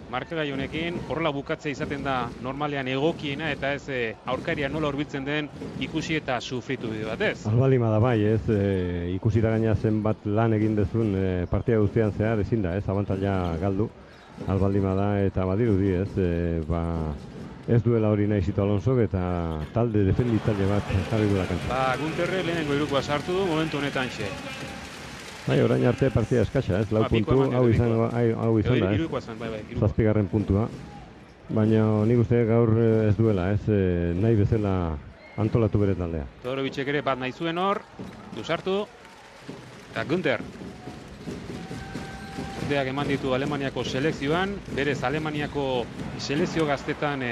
markagai honekin horrela bukatzea izaten da normalean egokiena, eta ez aurkaria nola horbitzen den ikusi eta sufritu bide batez. Albalima da bai, ez, ikusi da gaina zenbat lan egin dezun partida guztian zehar ezin da, ez, abantaila galdu. Albaldima da eta badirudi, ez, ez duela hori nahi Sito Alonsok eta talde defenditzaile bat jarri duela kantza. Gunterre lehenengo hirukoa sartu du momentu honetan xe. Bai, orain arte partida eskasa, ez, 4 puntu, hau izan da, ez, 7. puntua. Baina nik uste gaur ez duela, ez, nahi bezala antolatu bere taldea. Todorovitzek ere bat nahi zuen hor, du sartu, eta Gunter. Urteak eman ditu Alemaniako selekzioan, berez Alemaniako selekzio gaztetan,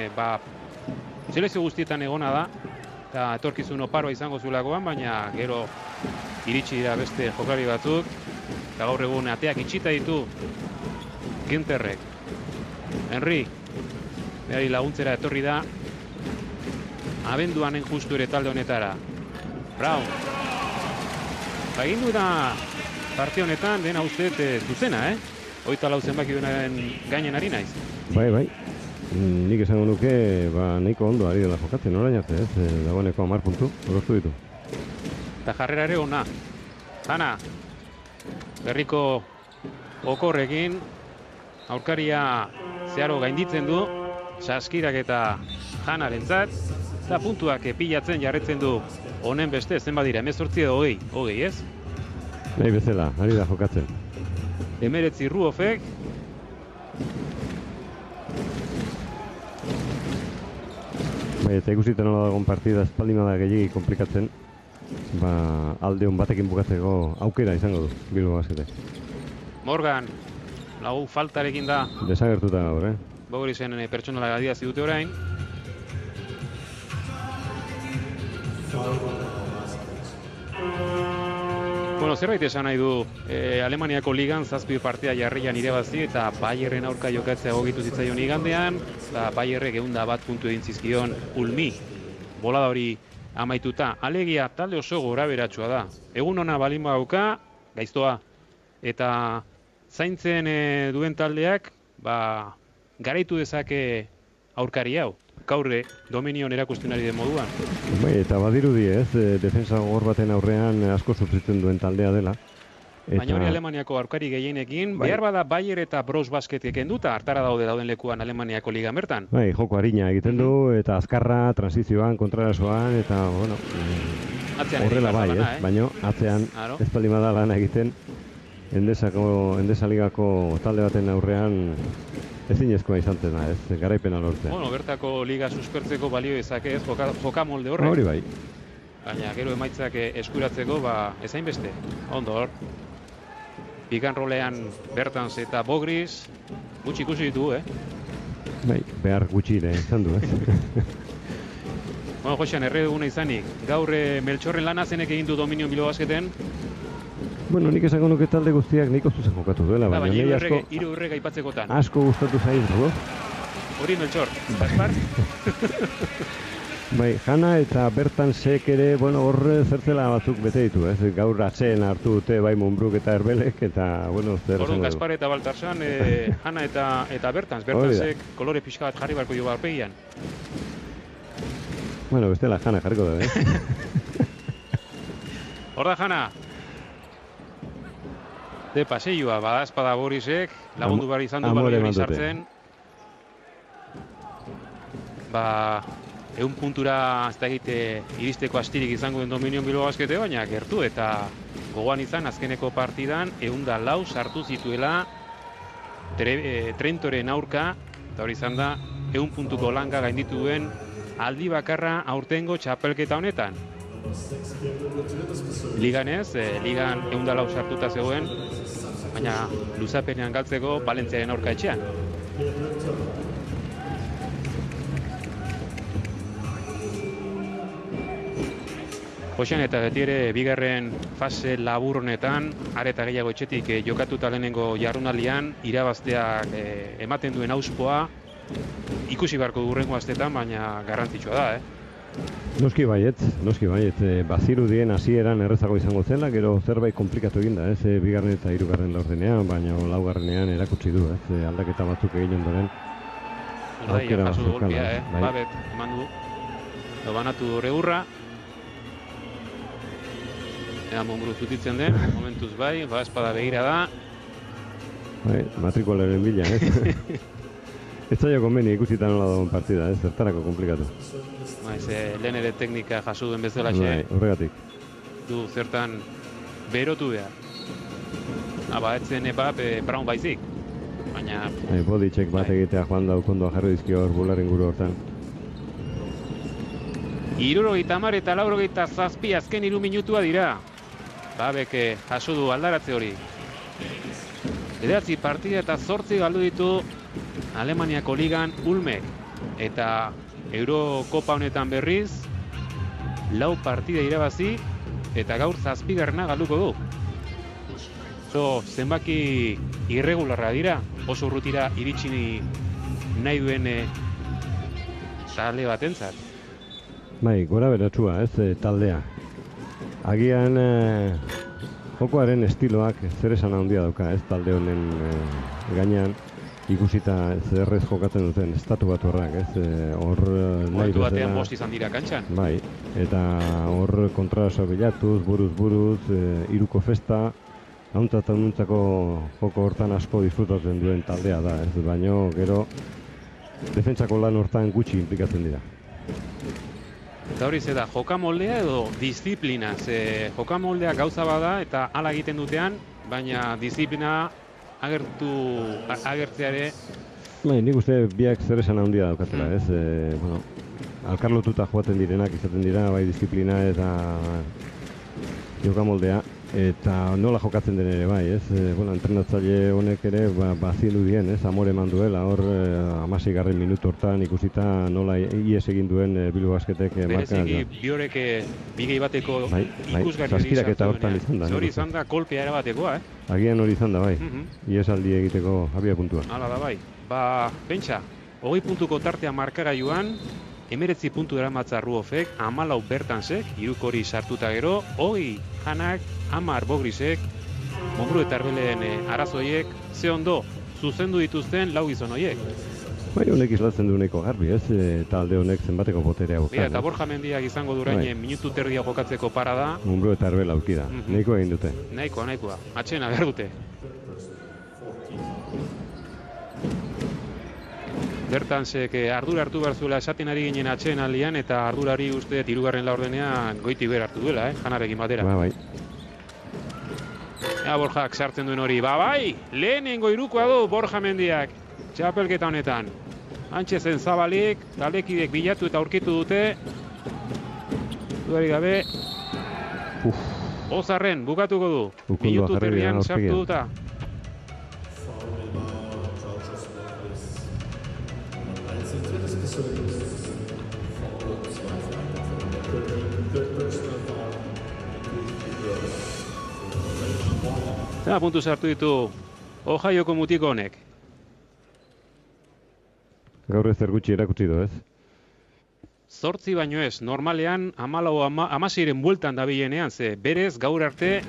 selekzio guztietan egona da, eta etorkizun oparoa izango zuelakoan, baina gero iritsi dira beste jokalari batzuk, eta gaur egun ateak itxita ditu Gunterrek. Henry, behari laguntzera etorri da, abenduanen justu ere talde honetara. Brown. Egin du da parte honetan, dena uste zuzena, Hoita lau zenbaki duenaren gainen ari naiz. Bai. Nik esango nuke, nahiko ondo ari dela jokatzen, orain arte, ez, dagoeneko 10 puntu, lortu ditu. Eta jarrera ere ona. Hana, berriko okorrekin, aurkaria zeharo gainditzen du, saskirak eta Janarentzat, eta puntuak pilatzen jarretzen du honen beste, zenbat dira, 18 edo 20, ez? Nahi bezala, ari da jokatzen. 19 Ruofek. Bai, eta ikusita nola dagoen partida espaldima da gehiagi komplikatzen, alde hon batekin bukatzeko aukera izango du, Bilbao Baskete. Morgan, lagu faltarekin da. Desagertuta gaur, Bogrisen pertsonala adierazi dute orain. Bueno, zerbait esan nahi du, Alemaniako ligan 7 partida jarrian irabazi eta Bayerren aurka jokatzea egokitu zitzaion igandean, eta Bayerrek 101 puntu egin zizkion Ulmi. Bolada hori amaituta, alegia talde oso goraberatsua da. Egun ona balin badauka, gaiztoa. Eta zaintzen duen taldeak, garaitu dezake aurkari hau. Gaurre dominion erakusten ari den moduan. Bai, eta badirudi defensa gogor baten aurrean asko sufritzen duen taldea dela. Baina hori Alemaniako aurkari gehienekin, behar bada Bayer eta Bros Basketek enduta, hartara dauden lekuan Alemaniako ligan bertan. Bai, joko harina egiten du, eta azkarra, transizioan, kontrarasoan, eta, bueno, horrela bai, baina atzean ez baldin bada lana egiten, Endesa ligako talde baten aurrean ezinezkoa izan da, garaipena lortzen. Bueno, bertako liga suspertzeko balio ezake ez, jokamolde horrek. Hori bai. Baina gero emaitzak eskuratzeko, ezain beste. Ondo hor. Pikan rolean Bertans eta Bogris, gutxi ikusi ditu, Bai, behar gutxi izan du, Bueno, Josean, erreduguna izanik, gaur Meltxorren lana zenek egin du Dominion Bilbao Basketen. Bueno, nik esango nuke talde guztiak nahiko zuzen jokatu duela, baina nahi asko... Hiru urrek aipatzekotan. Asko gustatu zaiz, dugu? Hori Meltxor, Gaspar? Bai, Jana eta Bertansek ere, bueno, hor zertzela batzuk bete ditu, Gaur atzen hartu dute, bai Monbruk eta Erbelek, eta, bueno, zer esango du. Gaspar eta Baltarsan, Jana eta Bertans. Bertansek kolore pixka bat jarri barko jo aurpegian. Bueno, bestela Jana jarriko da, Hor da Jana. De paseioa, badazpada Borisek, lagundu behar izan du baloi hori sartzen. 100 puntura ez da egite iristeko astirik izango den Dominion Bilbao Baskete, baina gertu eta gogoan izan azkeneko partidan 104 sartu zituela Trentoren aurka, eta hori izan da 100 puntuko langa gainditu duen aldi bakarra aurtengo txapelketa honetan. Ligan ez, ligan 104 sartuta zegoen, baina luzapenean galtzeko Valentziaren aurka etxean. Josean, eta beti ere bigarren fase labur honetan, areta gehiago etxetik jokatuta lehenengo jardunaldian, irabazteak ematen duen auspoa, ikusi beharko hurrengo astetan, baina garrantzitsua da, Noski baiet, bazirudien hasieran errezago izango zela, gero zerbait komplikatu egin da, bigarren eta hirugarren laurdenean, baina laugarrenean erakutsi du, aldaketa batzuk egin ondoren. Urdaiak jaso du golpea, Babet eman du, banatu Regurra. Ea Monbru zutitzen den, momentuz bai, espada begira da. Bai, matrikularen bila, Ez zailo konbeni ikusita nola dagoen partida, zertarako komplikatu. Lehen ere teknika jaso duen bezala horregatik. Du zertan berotu behar. Etzen Brown baizik. Baina... Boditxek bat egitea joan daukondoa jarri dizkio hor bularen guru hortan. 70 eta 87 azken 3 minutua dira. Babek jaso du aldaratze hori. 9 partida eta 8 galdu ditu Alemaniako ligan Ulmek. Eta Eurokopa honetan berriz 4 partida irabazi eta gaur 7. galduko du. Zenbaki irregularra dira, oso urrutira iritsi nahi duen talde batentzat. Bai, gora beratsua, taldea. Agian jokoaren estiloak zer esan handia dauka, talde honen gainean ikusita zerrez jokatzen duten estatu baturrak, hor nahi duzela... batean bost izan dira kantxan. Bai, eta hor kontraraso bilatuz, buruz, hiruko festa, hauntzat eta hauntzako joko hortan asko disfrutatzen duen taldea da, baino gero defentsako lan hortan gutxi implikatzen dira. Eta hori ze da, jokamoldea edo disiplina, ze jokamoldea gauza bada eta hala egiten dutean, baina disiplina agertzeare. Bai, nik uste biak zer esan handia daukatela, ez? Bueno, alkarlotuta joaten direnak izaten dira, bai disiplina eta jokamoldea, eta nola jokatzen den ere bai, ez? Bueno, entrenatzaile honek ere baziendu dien, ez? Amore eman duela, hor 16. minutu hortan ikusita nola ies egin duen Bilbo Basketek marka. Bereziki Biorek bigei bateko ikusgarri saskirak eta hortan izan da. Hori izan da kolpea erabatekoa, Agian hori izan da, bai. Iesaldi egiteko abia puntua. Hala da, bai. Ba, pentsa, 20 puntuko tartea markagailuan, 19 puntu eramatza Ruofek, 14 Bertansek, irukori sartuta gero, 20 Hanak, 10 Bogrisek, Mombru eta Arbeleen arazoiek, ze ondo, zuzendu dituzten 4 gizon horiek. Bai, honek islatzen du neko garbi, ez? Talde honek zenbateko boterea guztan. Eta Borja Mendiak izango durain minutu terdia jokatzeko parada. Mombru eta Arbela aukida, nahiko egin dute. Nahikoa, atxena behar dute. Bertansek ardura hartu behar zuela esaten ari ginen atxeen aldian, eta ardurari uste hirugarren laurdenean goiti behar hartu duela, Janarekin batera. Bai. Ea Borjak sartzen duen hori, bai, lehenengo irukoa du Borja Mendiak, txapelketa honetan. Antxe zen Zabalik, taldekidek bilatu eta aurkitu dute. Dudarik gabe, Ozarren bukatuko du, minutu terrian sartu duta. Puntu sartu ditu Ohioko mutiko honek. Gaur ez gutxi erakutsi du, ez? 8 baino ez, normalean 16 bueltan dabilenean, ze berez gaur arte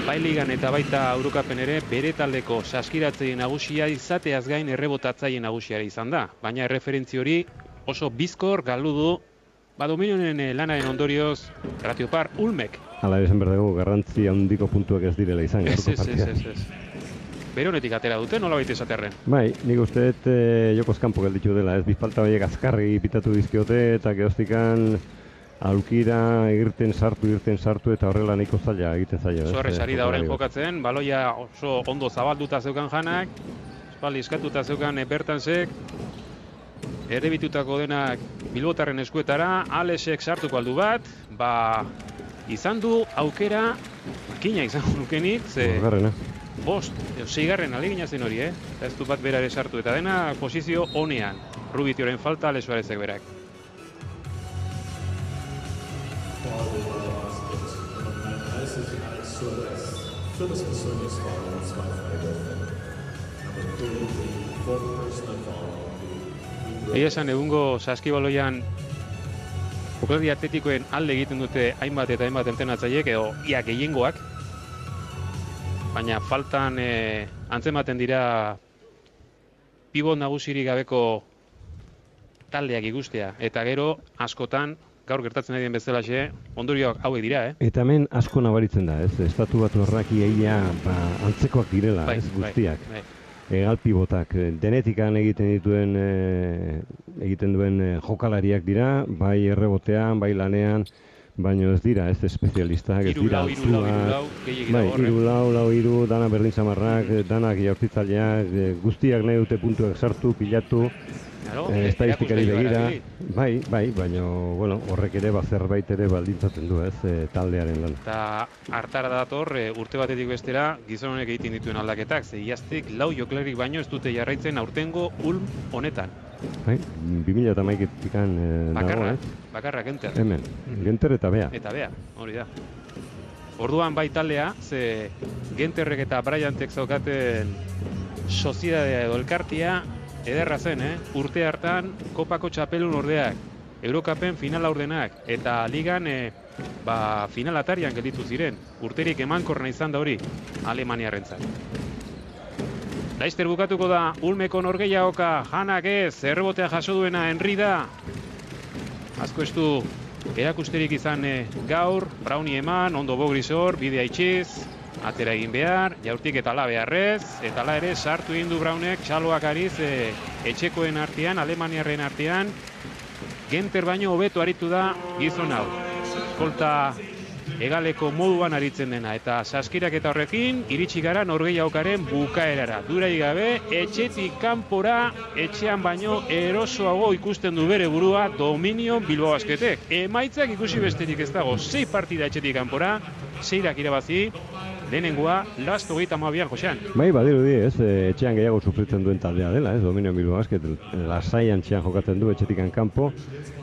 Bailigan eta baita Eurokapen ere bere taldeko saskiratzaile nagusia izateaz gain errebotatzaile nagusia izan da, baina erreferentzi hori oso bizkor galdu du dominioen lanaren ondorioz Ratiopar Ulmek. Hala esan behar dugu, garrantzi handiko puntuak ez direla izan. Ez. Bere honetik atera dute, nola baita esaterren? Bai, nik uste jokoz kanpo gelditu dela, ez bizpalta horiek azkarri pitatu dizkiote eta gehoztikan aulkira irten sartu eta horrela nahiko zaila egiten zaila. Zorrez ari da horren jokatzen, baloia oso ondo zabalduta zeukan Janak, espaldi eskatuta zeukan Bertansek, errebitutako denak Bilbotarren eskuetara, Alesek sartuko aldu bat, izan du aukera, makina izango nukenik, ze... Bost, 6. alegina zen hori, Eta ez du bat bera ere sartu, eta dena posizio honean. Rubitioren falta, Lesuarezek berak. Egia esan egungo saskibaloian jokaldi atletikoen alde egiten dute hainbat eta hainbat entrenatzaileek edo ia gehiengoak, baina faltan antzematen dira pibot nagusirik gabeko taldeak ikustea, eta gero askotan gaur gertatzen ari den bezalaxe ondorioak hauek dira, Eta hemen asko nabaritzen da, ez? Estatu Batuarrak iaia antzekoak direla, ez guztiak. Alpibotak denetikan egiten duen jokalariak dira, bai errebotean, bai lanean, baina ez dira, ez espezialistak, ez dira hiru, dana berdin samarrak, danak jaurtitzaileak, guztiak nahi dute puntuak sartu, pilatu, estadistikari begira, bai, baina horrek ere zerbait ere baldintzatzen du, ez, taldearen lan. Eta hartara dator, urte batetik bestera, gizon honek egiten dituen aldaketak, ze iaztik 4 joklerik baino ez dute jarraitzen aurtengo Ulm honetan. 2011-tik dago, ez? Bakarra, Genter. Hemen, Genter eta Bea. Eta Bea, hori da. Orduan bai taldea, ze Genterrek eta Bryantek zaukaten soziedadea edo elkartia, ederra zen, urte hartan kopako txapelun ordeak, Eurokapen final aurdenak, eta ligan final atarian gelditu ziren. Urterik emankorna izan da hori, Alemaniarrentzat. Laizter bukatuko da Ulmeko norgehiagoka, Janak ez, errebotea jaso duena Henry da. Azko ez du erakusterik izan gaur, Browni eman, ondo Bogrisor, bidea itxiz, atera egin behar, jaurtik eta la beharrez, eta la ere sartu egin du Brownek txaloak ariz etxekoen artean, alemaniarren artean, Genter baino hobeto aritu da gizon hau. Eskolta egaleko moduan aritzen dena, eta saskirak eta horrekin, iritsi gara norgehiagokaren bukaerara. Durai gabe, etxetik kanpora, etxean baino erosoago ikusten du bere burua Dominio Bilbao Basketek. Emaitzak ikusi besterik ez dago, 6 partida etxetik kanpora, 6 irabazi, lehenengoa, last 32an, Josean. Bai, badirudi, etxean gehiago sufritzen duen taldea dela, Dominio Bilbao Basket, lasaian txean jokatzen du etxetikan kanpo,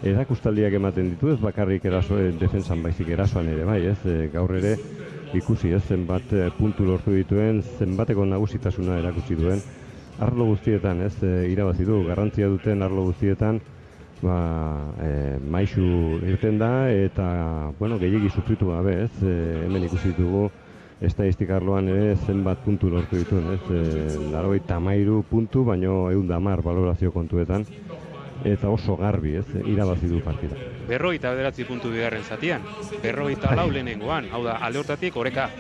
erakustaldiak ematen ditu, ez bakarrik defensan baizik erasoan ere, bai, gaur ere ikusi, zenbat puntu lortu dituen, zenbateko nagusitasuna erakusi duen, arlo guztietan, irabazi du, garrantzia duten arlo guztietan, maisu irten da, eta, bueno, gehiegi sufritu gabe, hemen ikusi ditugu, estadistika arloan ere zenbat puntu lortu dituen, 93 puntu, baino 110 valorazio kontuetan, eta oso garbi, irabazi du partida. 59 puntu bigarren zatian, 54 lehenengoan, hau da, alde hortatik oreka.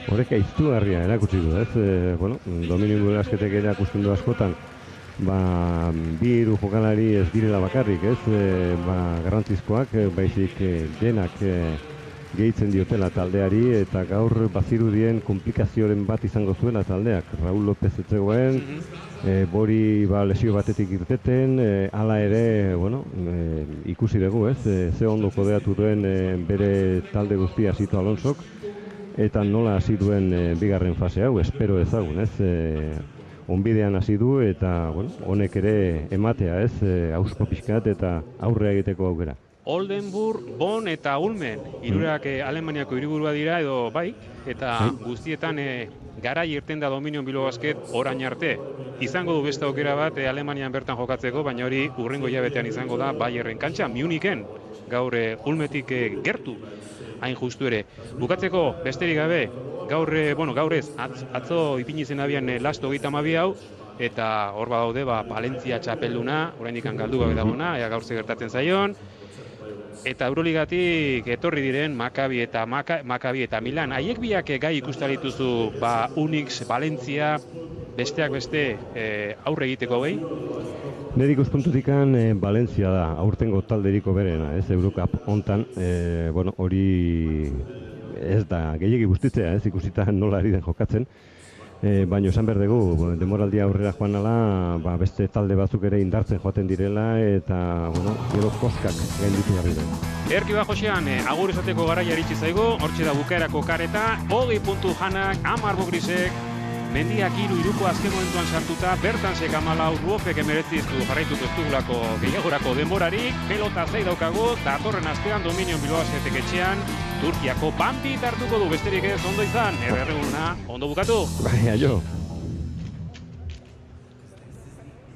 Oreka izugarria erakutsi du, bueno, Dominio Bilbao Basketek erakusten du askotan, bi hiru jokalari ez direla bakarrik, garrantzizkoak, baizik denak gehitzen diotela taldeari, eta gaur bazirudien komplikazioren bat izango zuela taldeak. Raúl López etzegoen, Bori lesio batetik irteten, hala ere, bueno, ikusi dugu, ze ondo kodeatu duen bere talde guztia Sito Alonsok, eta nola hasi duen bigarren fase hau, espero ezagun, onbidean hasi du, eta, bueno, honek ere ematea, ausko pixkat eta aurrea egiteko aukera. Oldenburg, Bonn eta Ulmen, hirurak Alemaniako hiriburua dira edo bai, eta guztietan garai irten da Dominio Bilbao Basket orain arte. Izango du beste aukera bat Alemanian bertan jokatzeko, baina hori hurrengo hilabetean izango da Bayerren kantxa, Munichen, gaur Ulmetik gertu, hain justu ere. Bukatzeko besterik gabe, gaur ez, atzo ipini zen abian last 32 hau, eta hor badaude Valentzia txapelduna, oraindik galdu gabe dagoena, ea gaur ze gertatzen zaion. Eta Euroligatik etorri diren Maccabi eta Milan. Haiek biak gai ikusten dituzu Unix, Valentzia, besteak beste aurre egiteko behi? Nire ikuspuntutikan Valentzia da, aurtengo talderiko berena, Eurocup hontan, bueno, hori ez da gehiegi bustitzea, ikusita nola ari den jokatzen. Baina esan behar dugu, denboraldia aurrera joan ala, beste talde batzuk ere indartzen joaten direla, eta, bueno, gero koskak gainditu garri den. Erki Josean, agur esateko garaia iritsi zaigu, hortxe da bukaerako kareta, 20 puntu Janak, 10 Bogrisek, Mendiak 3 azken momentuan sartuta, bertan sek 14, Ruofek 19 jarraituko ez dugulako gehiagorako denborarik, pelota 6 daukagu, datorren astean Dominio Bilbao Basketek etxean, Turkiako Bambi hartuko du besterik ez, ondo izan, erreguna, ondo bukatu. Bai, aio.